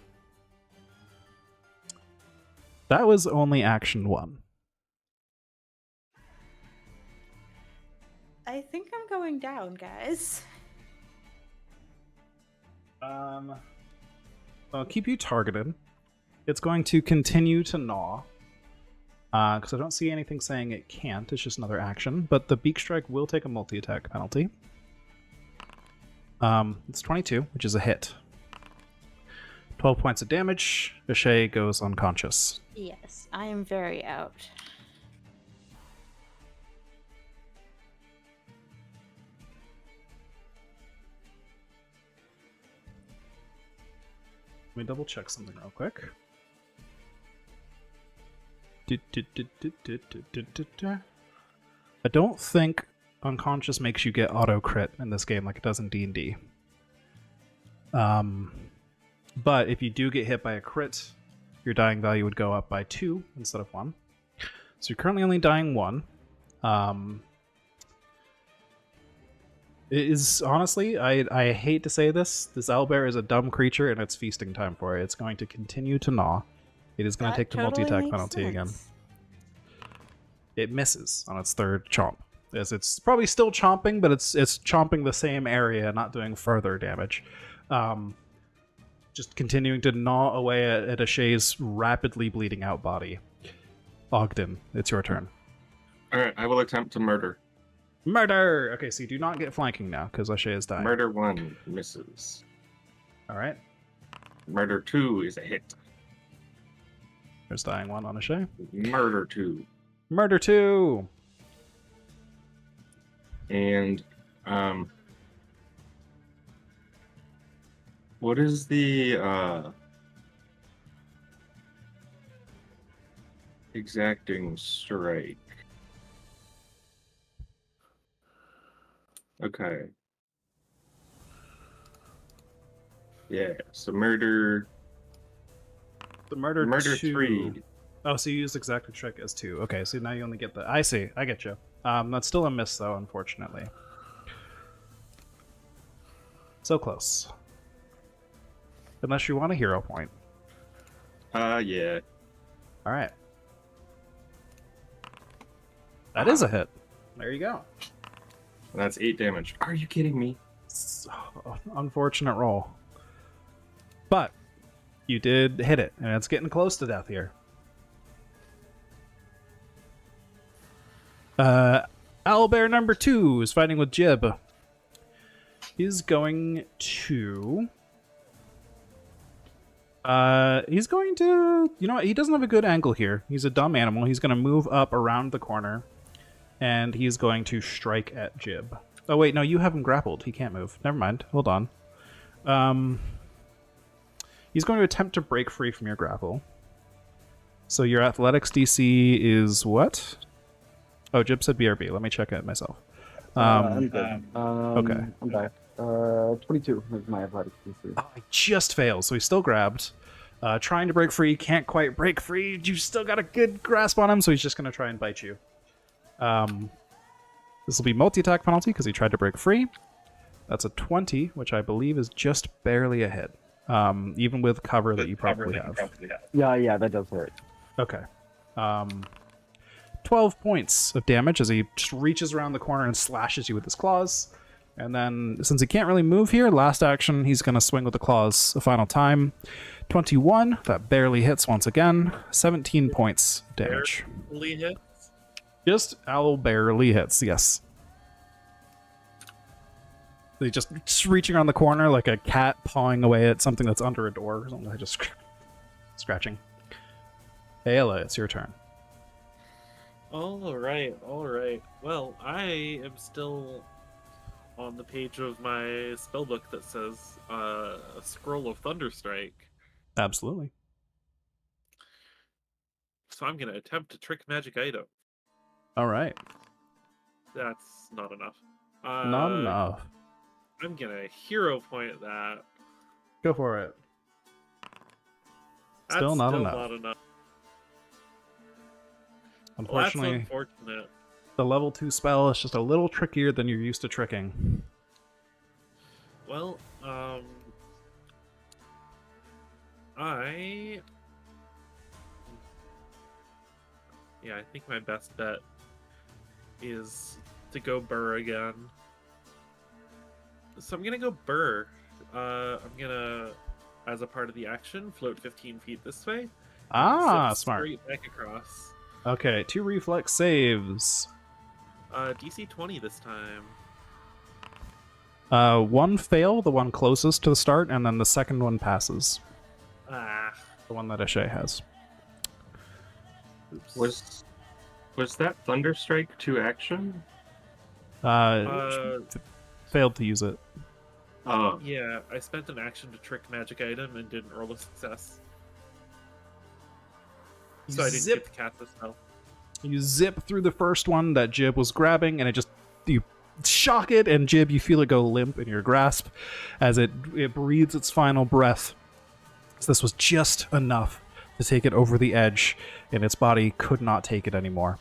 S1: was only action 1.
S6: I think I'm going down, guys.
S1: I'll keep you targeted. It's going to continue to gnaw. Because I don't see anything saying it can't. It's just another action. But the beak strike will take a multi-attack penalty. It's 22, which is a hit. 12 points of damage. Ashay goes unconscious.
S6: Yes, I am very out.
S1: Let me double check something real quick. I don't think unconscious makes you get auto crit in this game like it does in D&D. But if you do get hit by a crit, your dying value would go up by 2 instead of 1. So you're currently only dying 1. It is honestly, I hate to say this owlbear is a dumb creature and it's feasting time for it. It's going to continue to gnaw. It is going to take the multi-attack penalty again. It misses on its 3rd chomp. As it's probably still chomping, but it's chomping the same area, not doing further damage. Just continuing to gnaw away at Ashay's rapidly bleeding out body. Ogden, it's your turn.
S2: Alright, I will attempt to murder.
S1: Murder! Okay, so you do not get flanking now, because Ashay is dying.
S2: Murder 1 misses.
S1: Alright.
S2: Murder 2 is a hit.
S1: There's dying 1 on Ashay.
S2: Murder 2.
S1: Murder 2!
S2: And, what is the, exacting strike? Okay. Yeah, so murder...
S1: The murder 2.
S2: 3.
S1: Oh, so you used exacting strike as 2. Okay, so now you only get the... I see, I get you. That's still a miss, though, unfortunately. So close. Unless you want a hero point.
S2: Yeah.
S1: Alright. That is a hit. There you go.
S2: That's 8 damage. Are you kidding me?
S1: So, unfortunate roll. But you did hit it, and it's getting close to death here. Owlbear number 2 is fighting with Jib. He's going to... You know what? He doesn't have a good angle here. He's a dumb animal. He's going to move up around the corner. And he's going to strike at Jib. Oh, wait. No, you have him grappled. He can't move. Never mind. Hold on. He's going to attempt to break free from your grapple. So your athletics DC is what? Oh, Jib said BRB. Let me check it myself.
S4: I'm good.
S1: Okay.
S4: I'm back. 22 is my athletics DC.
S1: Oh, I just failed, so he's still grabbed. Trying to break free, can't quite break free. You still got a good grasp on him, so he's just going to try and bite you. This will be multi-attack penalty because he tried to break free. That's a 20, which I believe is just barely a hit. Even with cover that you probably have.
S4: Yeah, that does hurt.
S1: Okay. 12 points of damage as he just reaches around the corner and slashes you with his claws. And then, since he can't really move here, last action, he's going to swing with the claws a final time. 21, that barely hits once again. 17 points of damage.
S3: Barely hits?
S1: Just owl barely hits, yes. They just reaching around the corner like a cat pawing away at something that's under a door or something. Just scratching. Ayla, it's your turn.
S3: Alright. Well, I am still on the page of my spellbook that says a Scroll of Thunderstrike.
S1: Absolutely.
S3: So I'm going to attempt to trick magic item.
S1: Alright.
S3: That's not enough.
S1: Not enough.
S3: I'm going to hero point that.
S1: Go for it.
S3: That's
S1: Still not
S3: still
S1: enough.
S3: not enough.
S1: Unfortunately,
S3: Well, that's unfortunate.
S1: the level 2 spell is just a little trickier than you're used to tricking.
S3: Well, I think my best bet is to go Burr again. So I'm gonna go Burr. I'm gonna, as a part of the action, float 15 feet this way.
S1: Ah,
S3: Zip
S1: smart.
S3: Straight back across.
S1: Okay, 2 reflex saves.
S3: DC 20 this time.
S1: 1 fail, the one closest to the start, and then the second one passes.
S3: Ah.
S1: The one that Ashay has.
S3: Oops.
S2: Was that Thunderstrike to action?
S1: Failed to use it.
S2: Oh,
S3: Yeah, I spent an action to trick magic item and didn't roll a success. So I didn't get to cast the spell.
S1: You zip through the first one that Jib was grabbing, and it just, you shock it, and Jib, you feel it go limp in your grasp as it breathes its final breath. So this was just enough to take it over the edge, and its body could not take it anymore.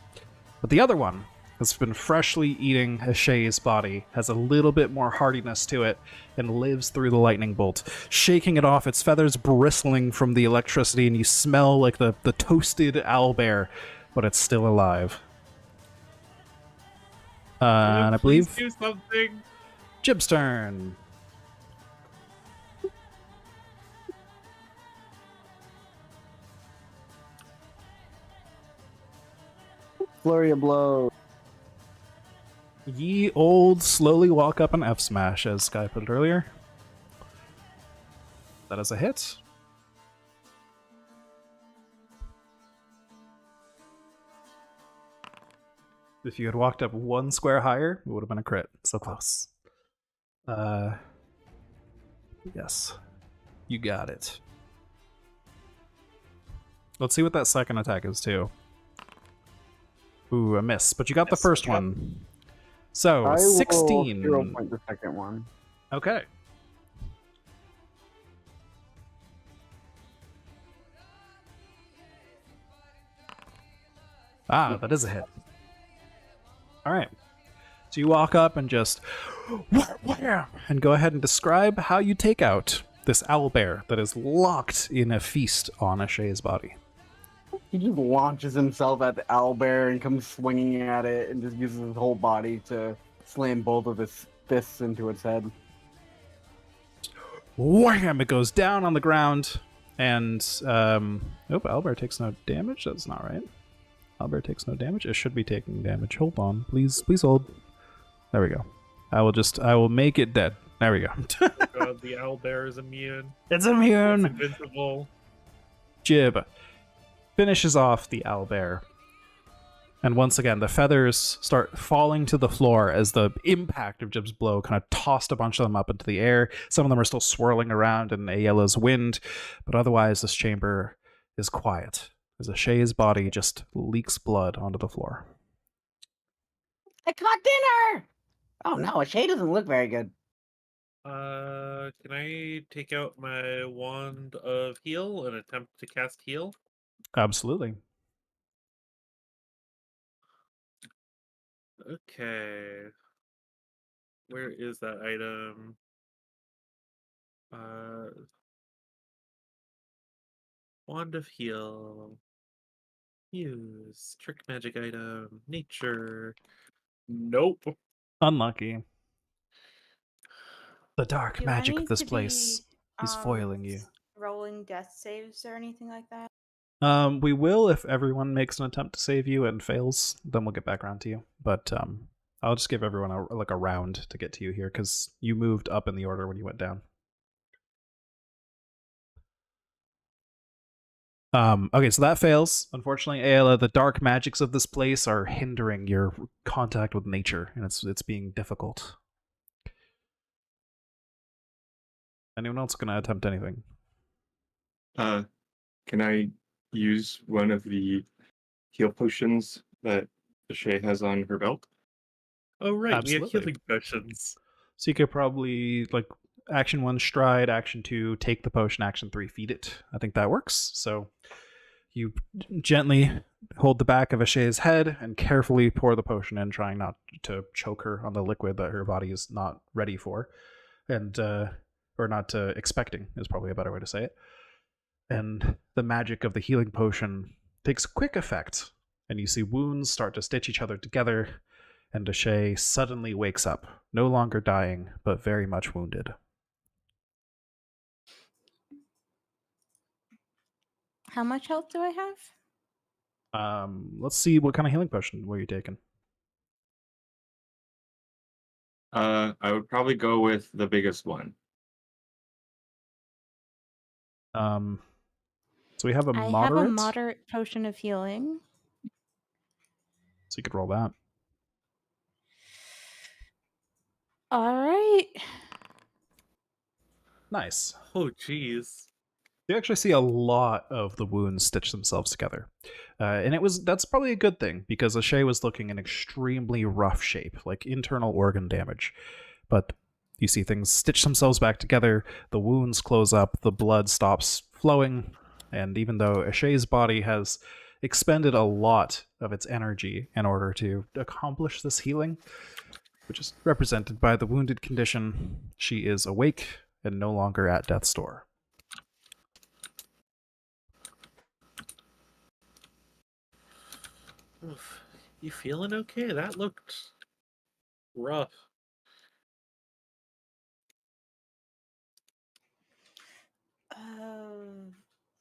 S1: But the other one has been freshly eating Hashay's body, has a little bit more hardiness to it, and lives through the lightning bolt, shaking it off, its feathers bristling from the electricity, and you smell like the toasted owlbear, but it's still alive. And I
S3: Please
S1: believe
S3: do something.
S1: Jib's turn.
S4: Flurry of blows.
S1: Ye old slowly walk up an F smash, as Sky put it earlier. That is a hit. If you had walked up one square higher, it would have been a crit. So close. Yes. You got it. Let's see what that second attack is, too. Ooh, a miss. But you got the first one. So,
S4: I will
S1: 16.
S4: 0 point the second one.
S1: Okay. Ah, that is a hit. Alright. So you walk up and just... and go ahead and describe how you take out this owlbear that is locked in a feast on Hashay's body.
S4: He just launches himself at the owlbear and comes swinging at it and just uses his whole body to slam both of his fists into its head.
S1: Wham! It goes down on the ground, and owlbear takes no damage. That's not right. Owlbear takes no damage. It should be taking damage. Hold on, please hold. There we go. I will make it dead. There we go.
S3: God, the owlbear is immune.
S1: It's immune.
S3: It's invincible.
S1: Jib finishes off the owlbear. And once again, the feathers start falling to the floor as the impact of Jib's blow kind of tossed a bunch of them up into the air. Some of them are still swirling around in Ayala's wind, but otherwise this chamber is quiet as Hashay's body just leaks blood onto the floor.
S7: I caught dinner! Oh no, Hashay doesn't look very good.
S3: Can I take out my wand of heal and attempt to cast heal?
S1: Absolutely.
S3: Okay. Where is that item? Wand of heal. Use. Trick magic item. Nature. Nope.
S1: Unlucky. The dark
S6: Do I
S1: magic of
S6: need
S1: this
S6: to
S1: place
S6: be,
S1: is foiling you.
S6: rolling death saves or anything like that?
S1: We will if everyone makes an attempt to save you and fails. Then we'll get back around to you. But I'll just give everyone a round to get to you here because you moved up in the order when you went down. Okay, so that fails. Unfortunately, Ayala, the dark magics of this place are hindering your contact with nature, and it's being difficult. Anyone else gonna attempt anything?
S2: Can I use one of the heal potions that Hashay has on her belt?
S3: Oh, right.
S1: Absolutely.
S3: We have healing potions.
S1: So you could probably, like, action 1 stride, action 2 take the potion, action 3 feed it. I think that works. So you gently hold the back of Hashay's head and carefully pour the potion in, trying not to choke her on the liquid that her body is not ready for. And, or not expecting is probably a better way to say it. And the magic of the healing potion takes quick effect, and you see wounds start to stitch each other together, and Hashay suddenly wakes up, no longer dying, but very much wounded.
S6: How much health do I have?
S1: Let's see, what kind of healing potion were you taking?
S2: I would probably go with the biggest one.
S1: So we have a
S6: I
S1: moderate.
S6: have a moderate potion of healing.
S1: So you could roll that.
S6: All right.
S1: Nice.
S3: Oh, jeez.
S1: You actually see a lot of the wounds stitch themselves together. And that's probably a good thing, because Hashay was looking in extremely rough shape, like internal organ damage. But you see things stitch themselves back together, the wounds close up, the blood stops flowing, And even though Ashay's body has expended a lot of its energy in order to accomplish this healing, which is represented by the wounded condition, she is awake and no longer at death's door.
S3: Oof. You feeling okay? That looked rough.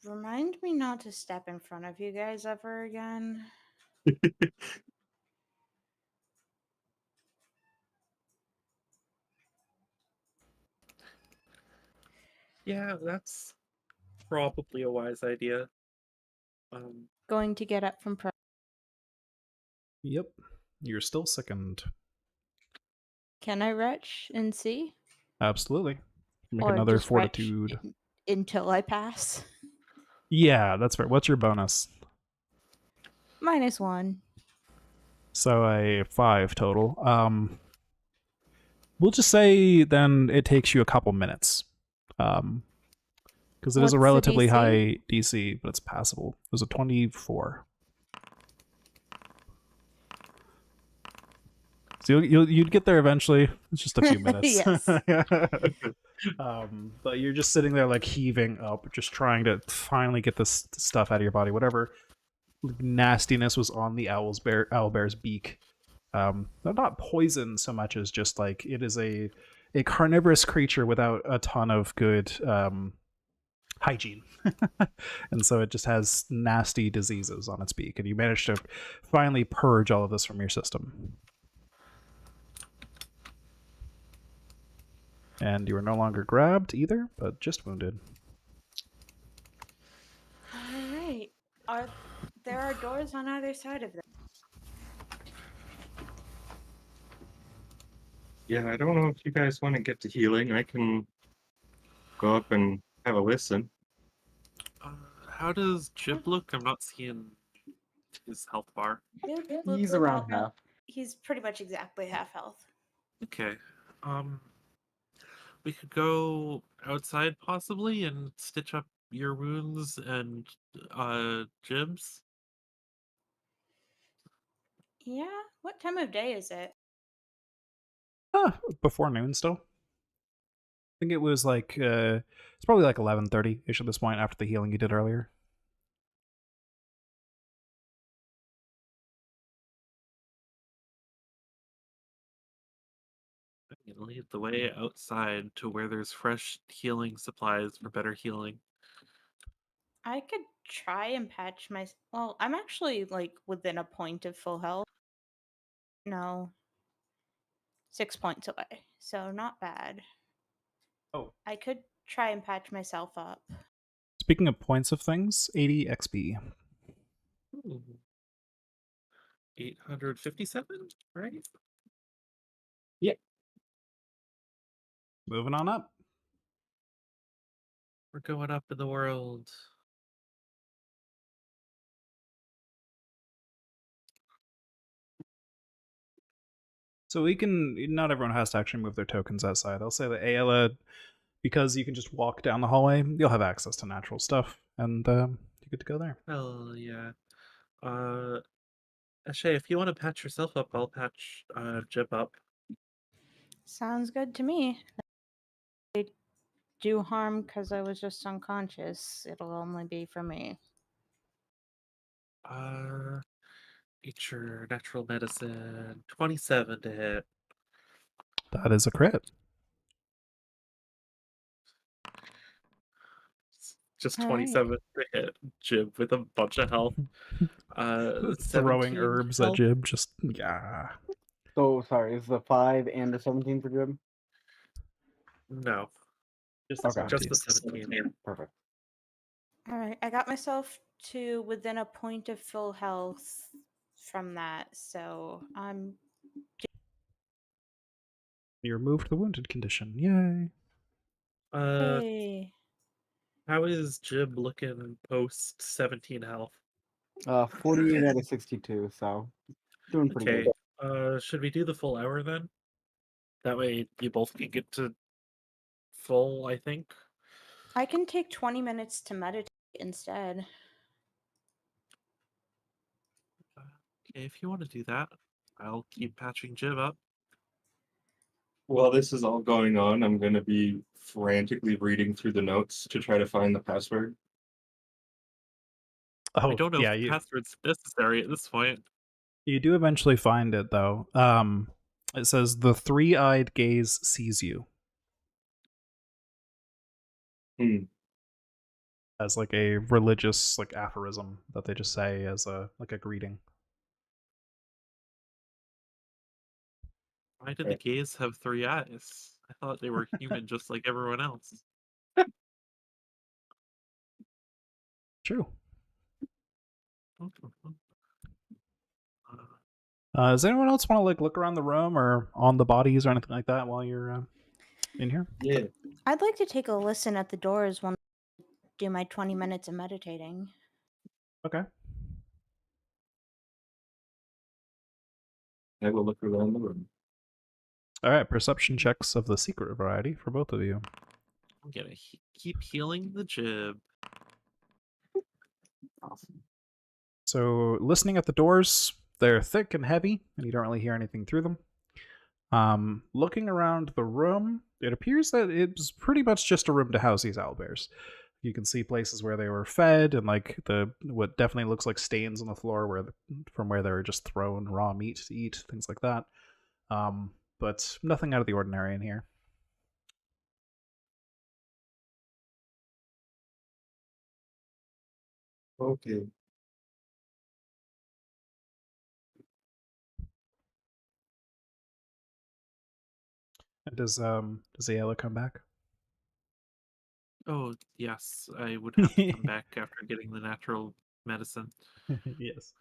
S6: Remind me not to step in front of you guys ever again.
S3: Yeah, that's probably a wise idea.
S6: Going to get up from
S1: Yep. You're still sickened.
S6: Can I retch and see?
S1: Absolutely. Make
S6: Or
S1: another
S6: just retch
S1: fortitude.
S6: until I pass?
S1: Yeah, that's fair. What's your bonus?
S6: -1.
S1: So a 5 total. We'll just say then it takes you a couple minutes. Because it is
S6: What's
S1: a
S6: the
S1: relatively
S6: DC?
S1: high DC, but it's passable. It was a 24. So you'd get there eventually. It's just a few minutes.
S6: Yes.
S1: But you're just sitting there like heaving up, just trying to finally get this stuff out of your body. Whatever nastiness was on the owlbear's beak. Not poison so much as just like it is a carnivorous creature without a ton of good hygiene. And so it just has nasty diseases on its beak, and you manage to finally purge all of this from your system. And you are no longer grabbed either, but just wounded.
S6: Alright. There are doors on either side of them.
S2: Yeah, I don't know if you guys want to get to healing. I can go up and have a listen.
S3: How does Jib look? I'm not seeing his health bar.
S4: He's around half.
S6: He's pretty much exactly half health.
S3: Okay. We could go outside possibly and stitch up your wounds and Jib's.
S6: Yeah? What time of day is it?
S1: Before noon still. I think it was like it's probably like 11:30ish at this point after the healing you did earlier.
S3: I'm gonna lead the way outside to where there's fresh healing supplies for better healing.
S6: I could try and patch my. Well, I'm actually like within a point of full health. No. 6 points away. So not bad.
S1: Oh.
S6: I could try and patch myself up.
S1: Speaking of points of things, 80 XP.
S3: Ooh. 857, right?
S2: Yeah.
S1: Moving on up.
S3: We're going up in the world.
S1: So we can. Not everyone has to actually move their tokens outside. I'll say that Ayla, because you can just walk down the hallway, you'll have access to natural stuff, and you're good to go there.
S3: Hell yeah. Ashay, if you want to patch yourself up, I'll patch Jib up.
S6: Sounds good to me. They do harm because I was just unconscious. It'll only be for me.
S3: Eat your natural medicine. 27 to hit.
S1: That is a crit.
S3: Just
S6: All
S3: 27 to hit Jib with a bunch of health.
S1: Throwing
S3: 17
S1: herbs at
S3: health.
S1: Jib, just yeah.
S4: So sorry, is the 5 and the 17 for Jib?
S3: No,
S1: Just
S4: Okay.
S3: just the 17.
S4: Perfect.
S6: All right, I got myself to within a point of full health from that, so I'm.
S1: You removed the wounded condition. Yay.
S6: Hey.
S3: How is Jib looking post 17 health?
S4: 48 out of 62, so doing pretty
S3: Okay.
S4: good.
S3: Should we do the full hour then? That way you both can get to full, I think.
S6: I can take 20 minutes to meditate instead.
S3: Okay, if you want to do that, I'll keep patching Jib up.
S2: While this is all going on, I'm gonna be frantically reading through the notes to try to find the password.
S3: I
S1: Oh,
S3: don't know
S1: yeah,
S3: if the password's necessary at this point.
S1: you do eventually find it though. It says the three-eyed gaze sees you.
S2: Hmm.
S1: As like a religious like aphorism that they just say as a greeting.
S3: Why did the gays have 3 eyes? I thought they were human just like everyone else.
S1: True.
S3: Uh,
S1: Does anyone else want to like look around the room or on the bodies or anything like that while you're in here?
S2: Yeah.
S6: I'd like to take a listen at the doors when I do my 20 minutes of meditating.
S1: Okay.
S2: I will look around the room.
S1: All right. Perception checks of the secret variety for both of you.
S3: I'm gonna keep healing the Jib.
S2: Awesome.
S1: So listening at the doors, they're thick and heavy, and you don't really hear anything through them. Looking around the room, it appears that it's pretty much just a room to house these owlbears. You can see places where they were fed, and like what definitely looks like stains on the floor from where they were just thrown raw meat to eat, things like that. But nothing out of the ordinary in here.
S2: Okay.
S1: And does Ayala come back?
S3: Oh, yes, I would have to come back after getting the natural medicine.
S1: Yes.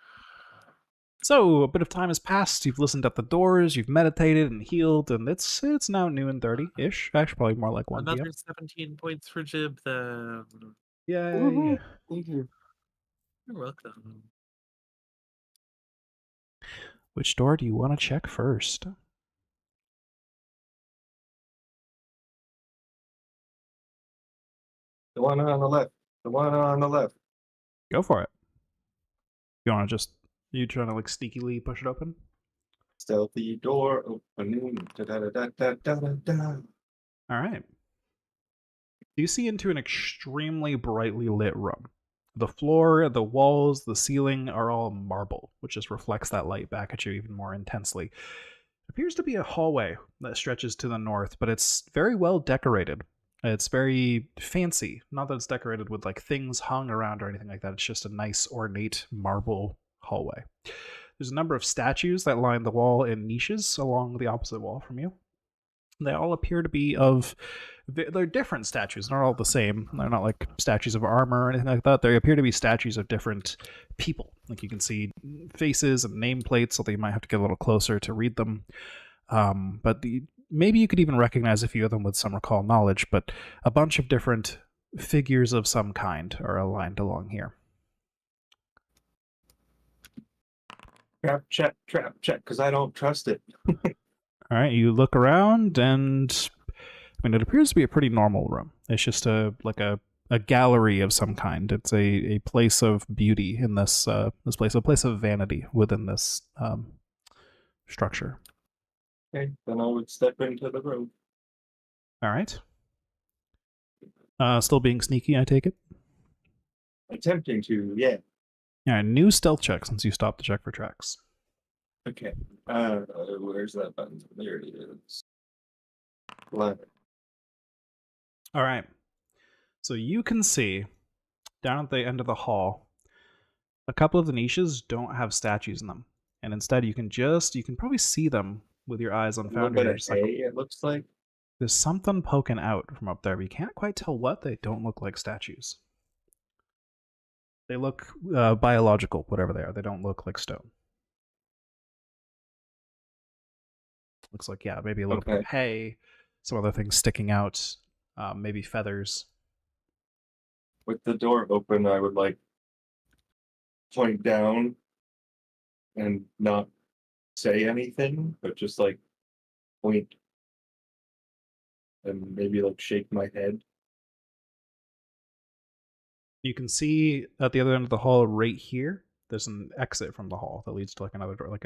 S1: So a bit of time has passed. You've listened at the doors. You've meditated and healed, and it's now noon 30-ish. Actually, probably more like 1 p.m.
S3: Another 17 points for Jib, then.
S1: Yay!
S4: Woohoo. Thank you.
S3: You're welcome.
S1: Which door do you want to check first?
S2: The one on the left. The one on the left.
S1: Go for it. You want to you trying to like sneakily push it open?
S2: Stealthy door opening. Da da da da da da da da.
S1: All right. You see into an extremely brightly lit room. The floor, the walls, the ceiling are all marble, which just reflects that light back at you even more intensely. It appears to be a hallway that stretches to the north, but it's very well decorated. It's very fancy. Not that it's decorated with like things hung around or anything like that. It's just a nice ornate marble hallway. There's a number of statues that line the wall in niches along the opposite wall from you. They all appear to be they're different statues. They're not all the same. They're not like statues of armor or anything like that. They appear to be statues of different people. Like you can see faces and nameplates, although you might have to get a little closer to read them. But maybe you could even recognize a few of them with some recall knowledge, but a bunch of different figures of some kind are aligned along here.
S2: Trap check, because I don't trust it.
S1: All right, you look around, and I mean, it appears to be a pretty normal room. It's just a gallery of some kind. It's a place of beauty in this place, a place of vanity within this structure.
S2: Okay, then I would step into the room.
S1: All right. Still being sneaky, I take it.
S2: Attempting to, yeah.
S1: Yeah, new stealth check since you stopped to check for tracks.
S2: Okay. Where's that button? There it is. 11.
S1: All right. So you can see down at the end of the hall, a couple of the niches don't have statues in them, and instead you can probably see them with your eyes on
S2: A little bit
S1: Foundry.
S2: of hay, it looks like.
S1: There's something poking out from up there, but you can't quite tell what. They don't look like statues. They look biological, whatever they are. They don't look like stone. Looks like, yeah, maybe a little bit of hay, some other things sticking out, maybe feathers.
S2: With the door open, I would like point down and not say anything, but just like point and maybe like shake my head.
S1: You can see at the other end of the hall right here, there's an exit from the hall that leads to like another door, like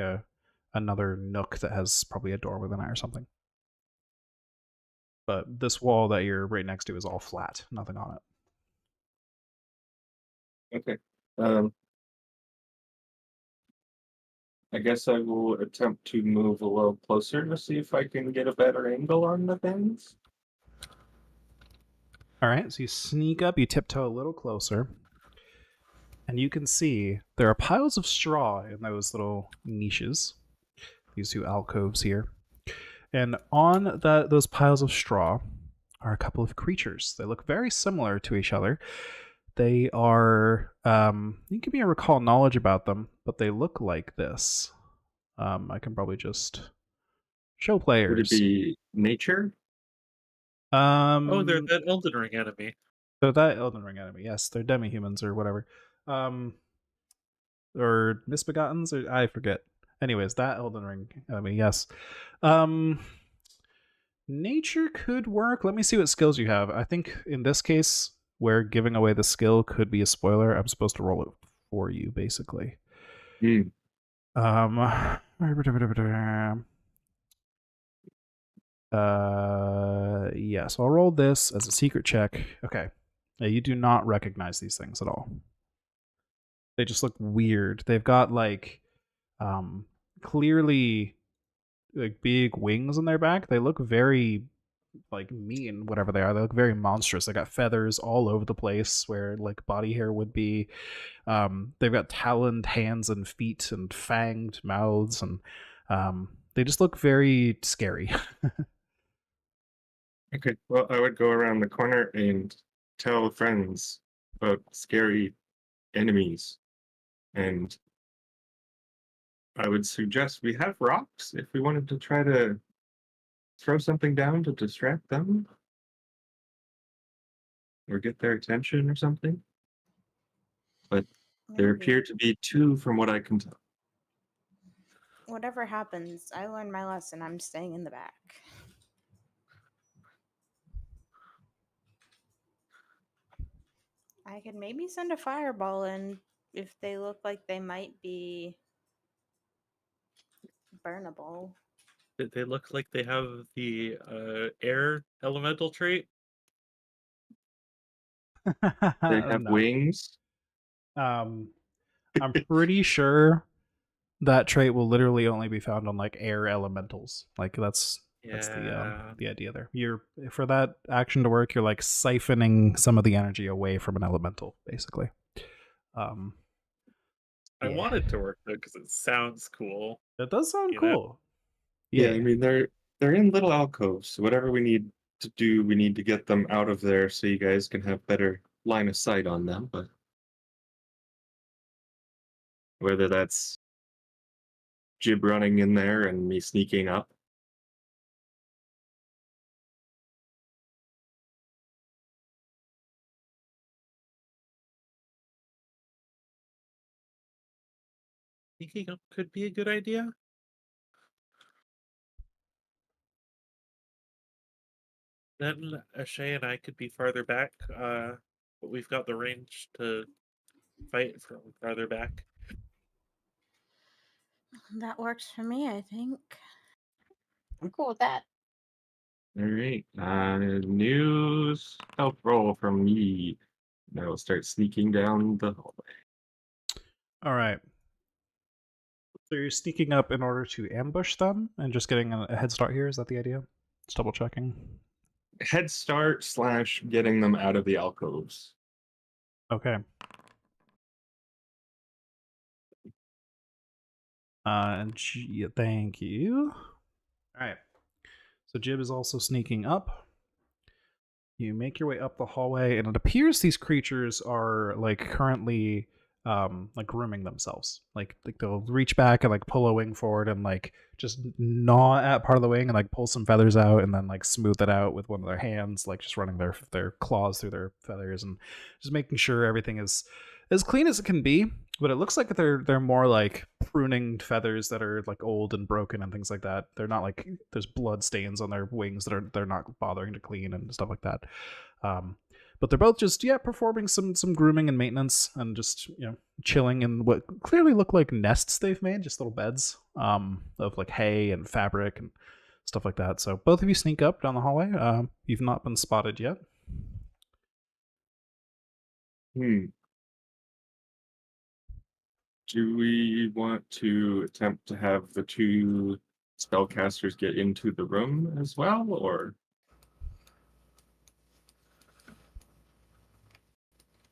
S1: another nook that has probably a door within it or something. But this wall that you're right next to is all flat, nothing on it.
S2: Okay. I guess I will attempt to move a little closer to see if I can get a better angle on the things.
S1: All right, so you sneak up, you tiptoe a little closer, and you can see there are piles of straw in those little niches, these two alcoves here. And on those piles of straw are a couple of creatures. They look very similar to each other. They are, you can give me a recall knowledge about them, but they look like this. I can probably just show players.
S2: Would it be nature?
S3: Oh, they're that Elden Ring enemy.
S1: They're that Elden Ring enemy. Yes, they're demi-humans or whatever. Or misbegottens, or I forget. Anyways, that Elden Ring enemy. Yes. Nature could work. Let me see what skills you have. I think in this case, where giving away the skill could be a spoiler, I'm supposed to roll it for you, basically. Yeah, so I'll roll this as a secret check. Okay. Yeah, you do not recognize these things at all. They just look weird. They've got like clearly like big wings on their back. They look very like mean, whatever they are. They look very monstrous. They got feathers all over the place where like body hair would be. They've got taloned hands and feet and fanged mouths, and they just look very scary.
S2: Okay, well, I would go around the corner and tell friends about scary enemies. And I would suggest we have rocks if we wanted to try to throw something down to distract them or get their attention or something. But there
S6: Maybe.
S2: appear to be two from what I can tell.
S6: Whatever happens, I learned my lesson. I'm staying in the back. I could maybe send a fireball in if they look like they might be burnable.
S3: They look like they have the air elemental trait.
S2: They have
S1: No.
S2: wings.
S1: I'm pretty sure that trait will literally only be found on like air elementals. Like that's the idea there. You're for that action to work, you're like siphoning some of the energy away from an elemental, basically.
S3: I want it to work though because it sounds cool.
S1: It does sound
S3: You know?
S1: cool.
S2: Yeah, I mean they're in little alcoves. So whatever we need to do, we need to get them out of there so you guys can have better line of sight on them. But whether that's Jib running in there and me sneaking up.
S3: Sneaking up could be a good idea. Then Ashay and I could be farther back, but we've got the range to fight from farther back.
S5: That works for me, I think.
S7: I'm cool with that.
S2: All right. New stealth roll from me. Now we'll start sneaking down the hallway.
S1: All right. So you're sneaking up in order to ambush them and just getting a head start here. Is that the idea? Just double checking.
S2: Head start / getting them out of the alcoves.
S1: Okay. And thank you. All right. So Jib is also sneaking up. You make your way up the hallway, and it appears these creatures are like currently like grooming themselves. Like they'll reach back and like pull a wing forward and like just gnaw at part of the wing and like pull some feathers out and then like smooth it out with one of their hands, like just running their claws through their feathers and just making sure everything is as clean as it can be. But it looks like they're more like pruning feathers that are like old and broken and things like that. They're not like there's blood stains on their wings that they're not bothering to clean and stuff like that. But they're both just performing some grooming and maintenance and just chilling in what clearly look like nests they've made, just little beds of like hay and fabric and stuff like that. So both of you sneak up down the hallway. You've not been spotted yet.
S2: Do we want to attempt to have the two spellcasters get into the room as well, or?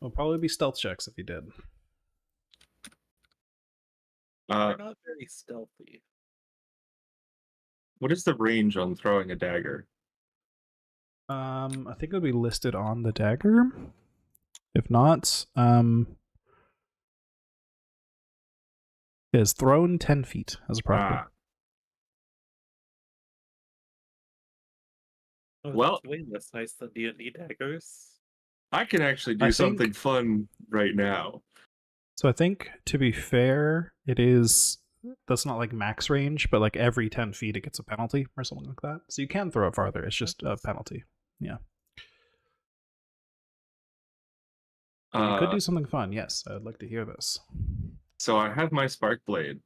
S1: It'll probably be stealth checks if you did.
S3: They're not very stealthy.
S2: What is the range on throwing a dagger?
S1: I think it'll be listed on the dagger. If not, it is thrown 10 feet as a property.
S3: Oh,
S2: Well-
S3: that's way less nice than D&D daggers.
S2: I can actually do
S1: I
S2: something
S1: think-
S2: fun right now.
S1: So I think, to be fair, that's not like max range, but like every 10 feet it gets a penalty or something like that. So you can throw it farther. It's just a penalty. Yeah. You could do something fun. Yes, I'd like to hear this.
S2: So I have my spark blade.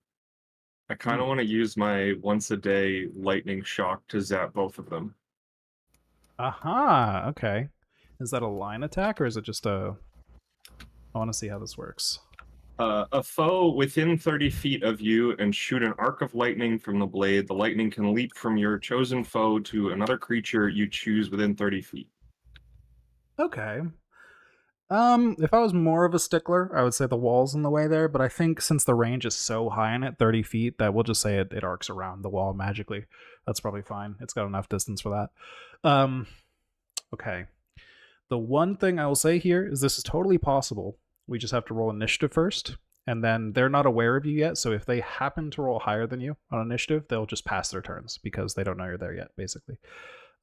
S2: I kind of want to use my once a day lightning shock to zap both of them.
S1: Aha, okay. Is that a line attack or is it just a... I want to see how this works.
S2: A foe within 30 feet of you and shoot an arc of lightning from the blade. The lightning can leap from your chosen foe to another creature you choose within 30 feet.
S1: Okay. If I was more of a stickler, I would say the wall's in the way there, but I think since the range is so high in it, 30 feet, that we'll just say it arcs around the wall magically. That's probably fine. It's got enough distance for that. Okay. The one thing I will say here is this is totally possible. We just have to roll initiative first, and then they're not aware of you yet, so if they happen to roll higher than you on initiative, they'll just pass their turns because they don't know you're there yet, basically.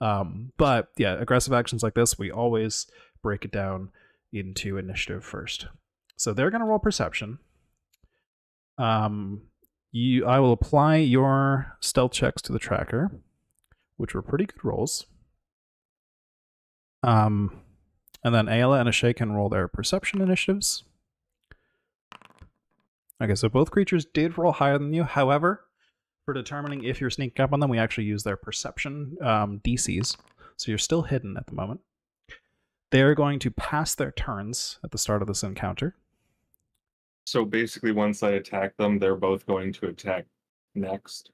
S1: But yeah, aggressive actions like this, we always break it down into initiative first. So they're going to roll perception. I will apply your stealth checks to the tracker, which were pretty good rolls. And then Ayla and Ashay can roll their perception initiatives. Okay, so both creatures did roll higher than you. However, for determining if you're sneaking up on them, we actually use their perception DCs. So you're still hidden at the moment. They're going to pass their turns at the start of this encounter.
S2: So basically, once I attack them, they're both going to attack next.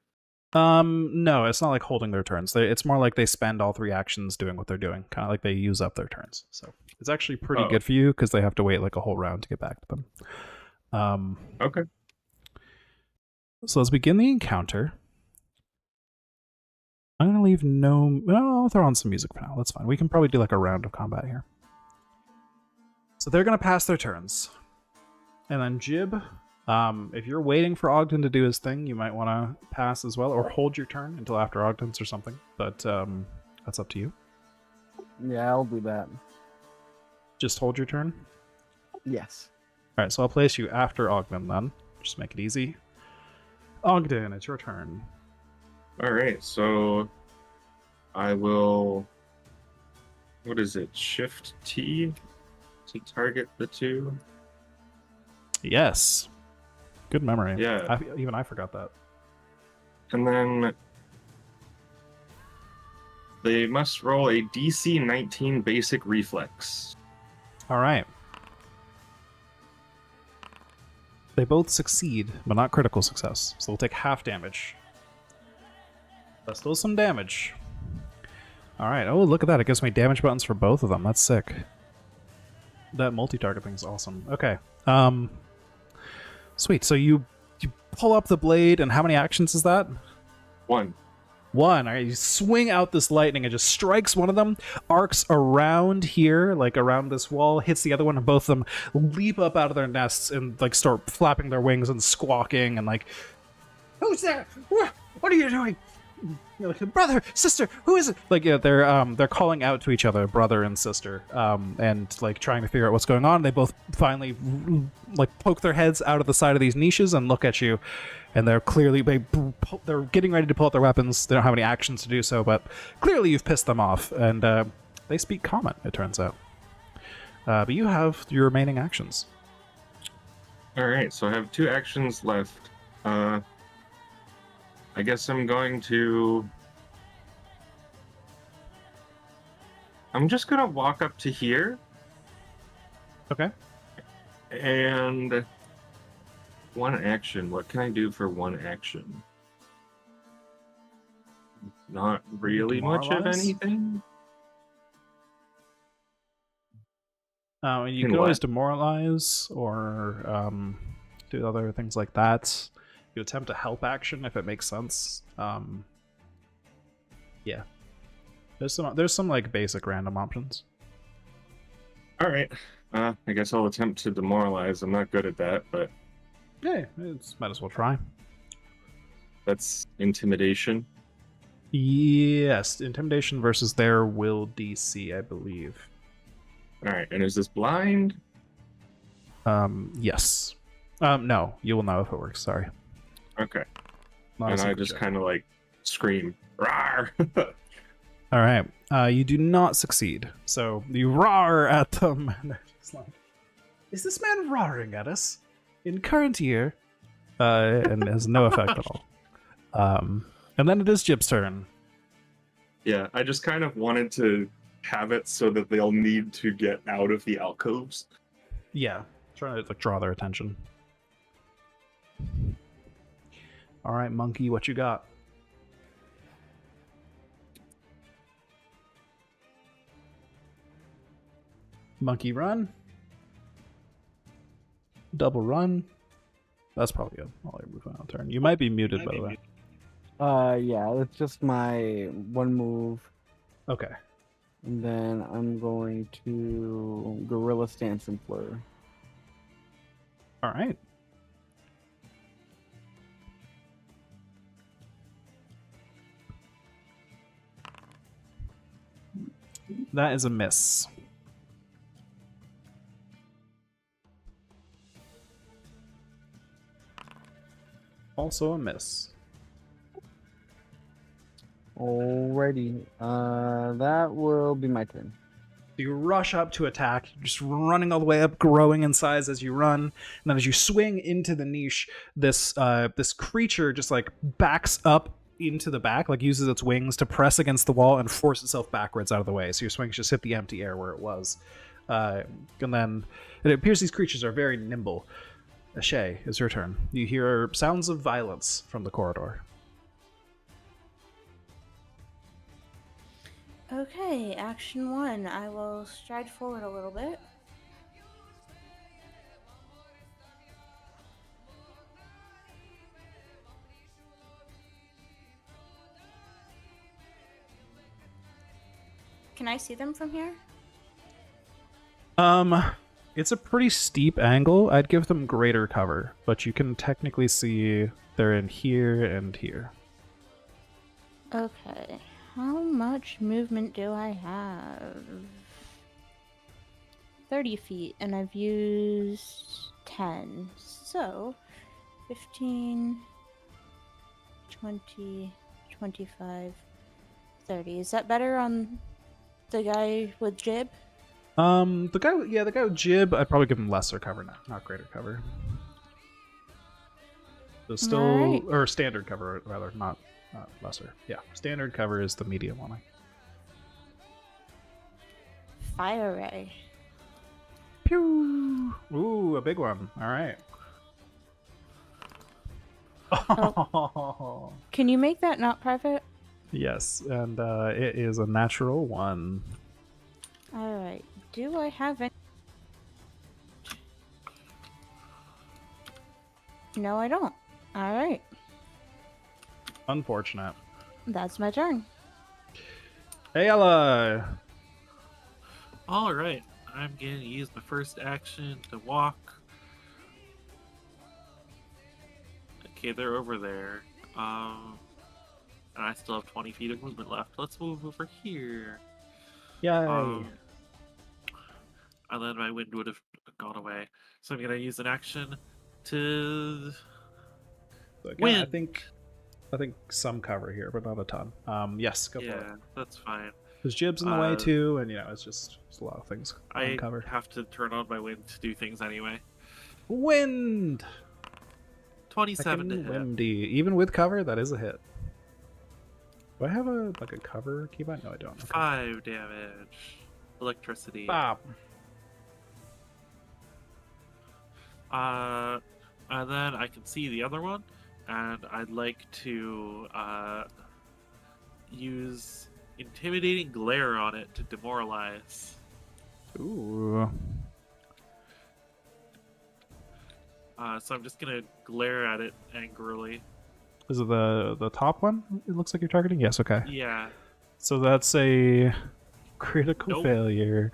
S1: No, it's not like holding their turns. It's more like they spend all 3 actions doing what they're doing. Kind of like they use up their turns. So it's actually pretty good for you because they have to wait like a whole round to get back to them.
S2: Okay.
S1: So let's begin the encounter. I'm going to leave I'll throw on some music for now. That's fine. We can probably do like a round of combat here. So they're going to pass their turns. And then Jib, if you're waiting for Ogden to do his thing, you might want to pass as well, or hold your turn until after Ogden's or something. But that's up to you.
S4: Yeah, I'll do that.
S1: Just hold your turn?
S4: Yes.
S1: Alright, so I'll place you after Ogden then. Just make it easy. Ogden, it's your turn.
S2: All right, so I will. What is it? Shift T to target the two.
S1: Yes. Good memory.
S2: Yeah.
S1: Even I forgot that.
S2: And then they must roll a DC 19 basic reflex.
S1: All right. They both succeed, but not critical success. So they'll take half damage. That's still some damage. All right. Oh, look at that. It gives me damage buttons for both of them. That's sick. That multi-target thing's awesome. Okay. Sweet. So you pull up the blade, and how many actions is that?
S2: One.
S1: All right, you swing out this lightning. It just strikes one of them, arcs around here, like around this wall, hits the other one, and both of them leap up out of their nests and like start flapping their wings and squawking and like, "Who's there? What are you doing? You're like, brother, sister, who is it?" Like, yeah, they're calling out to each other, brother and sister, and like trying to figure out what's going on. They both finally like poke their heads out of the side of these niches and look at you, and they're clearly they're getting ready to pull out their weapons. They don't have any actions to do so, but clearly you've pissed them off, and they speak common, it turns out. But you have your remaining actions.
S2: All right, so I have 2 actions left. I guess I'm going to. I'm just gonna walk up to here
S1: Okay.
S2: and 1 action. What can I do for 1 action? Not really much of
S1: Demoralize?
S2: anything.
S1: And you
S2: Can
S1: could always
S2: what?
S1: demoralize or do other things like that. You attempt a help action if it makes sense. Yeah. There's some like basic random options.
S2: All right. I guess I'll attempt to demoralize. I'm not good at that, but
S1: Yeah, might as well try.
S2: that's intimidation.
S1: Yes, intimidation versus their will DC, I believe.
S2: All right, and is this blind?
S1: Yes. No, you will know if it works. Sorry.
S2: Okay.
S1: Not a
S2: And I
S1: secret
S2: just
S1: check.
S2: kind of like scream, "Rawr!"
S1: All right. You do not succeed. So you roar at them. And they're just like, is this man roaring at us in current year? And has no effect at all. And then it is Jib's turn.
S2: Yeah, I just kind of wanted to have it so that they'll need to get out of the alcoves.
S1: Yeah, trying to like draw their attention. All right, monkey, what you got? Monkey run. Double run. That's probably a all your movement on turn. You might be muted, by the way.
S4: Yeah, it's just my 1 move,
S1: Okay.
S4: and then I'm going to Gorilla Stance and Fleur.
S1: All right. That is a miss. Also a miss.
S4: Alrighty, that will be my turn.
S1: You rush up to attack, just running all the way up, growing in size as you run. And then as you swing into the niche, this creature just like backs up into the back, like uses its wings to press against the wall and force itself backwards out of the way. So your swings just hit the empty air where it was. And then it appears these creatures are very nimble. Shay, it's your turn. You hear sounds of violence from the corridor.
S6: Okay, action 1. I will stride forward a little bit. Can I see them from here?
S1: It's a pretty steep angle. I'd give them greater cover, but you can technically see they're in here and here.
S6: Okay. How much movement do I have? 30 feet, and I've used 10. So, 15, 20, 25, 30. Is that better on the guy with Jib?
S1: The guy with Jib, I'd probably give him lesser cover now, not greater cover. So still,
S6: Alright.
S1: or standard cover rather, not lesser. Yeah, standard cover is the medium one.
S6: Fire ray.
S1: Pew! Ooh, a big one. All right. Oh.
S6: Can you make that not private?
S1: Yes, and it is a natural 1.
S6: Alright. Do I have any? No, I don't. Alright.
S1: Unfortunate.
S6: That's my turn.
S1: Hey, Ella!
S3: All right, I'm going to use my first action to walk. Okay, they're over there. And I still have 20 feet of movement left. Let's move over here.
S1: Yay!
S3: And then my wind would have gone away. So I'm going to use an action to
S1: So again,
S3: wind.
S1: I think some cover here, but not a ton. Yes, go for it.
S3: Yeah, that's fine.
S1: There's Jibs in the way
S3: Uh,
S1: too, and it's just a lot of things to
S3: I
S1: uncover.
S3: have to turn on my wind to do things anyway.
S1: Wind!
S3: 27 to
S1: Heckin'
S3: hit.
S1: windy. Even with cover, that is a hit. Do I have a cover keybind? No, I don't. Okay.
S3: 5 damage. Electricity.
S1: Bop.
S3: And then I can see the other one, and I'd like to use intimidating glare on it to demoralize.
S1: Ooh.
S3: So I'm just gonna glare at it angrily.
S1: Is it the top one? It looks like you're targeting. Yes. Okay.
S3: Yeah.
S1: So that's a critical
S3: Nope.
S1: failure.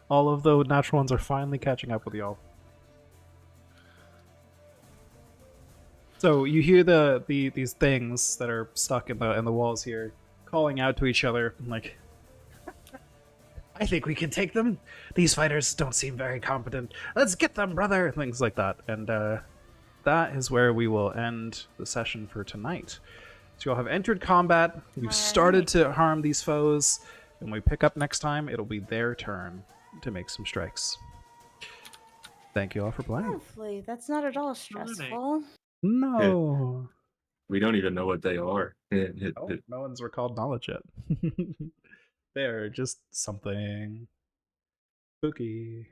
S1: All of the natural ones are finally catching up with y'all. So you hear these things that are stuck in the walls here, calling out to each other, like, "I think we can take them. These fighters don't seem very competent. Let's get them, brother!" Things like that. And that is where we will end the session for tonight. So you all have entered combat. You've started to harm these foes. When we pick up next time, it'll be their turn to make some strikes. Thank you all for playing.
S6: Lovely. That's not at all stressful.
S1: No.
S2: We don't even know what they are.
S1: Oh, no one's recalled knowledge yet. They're just something spooky.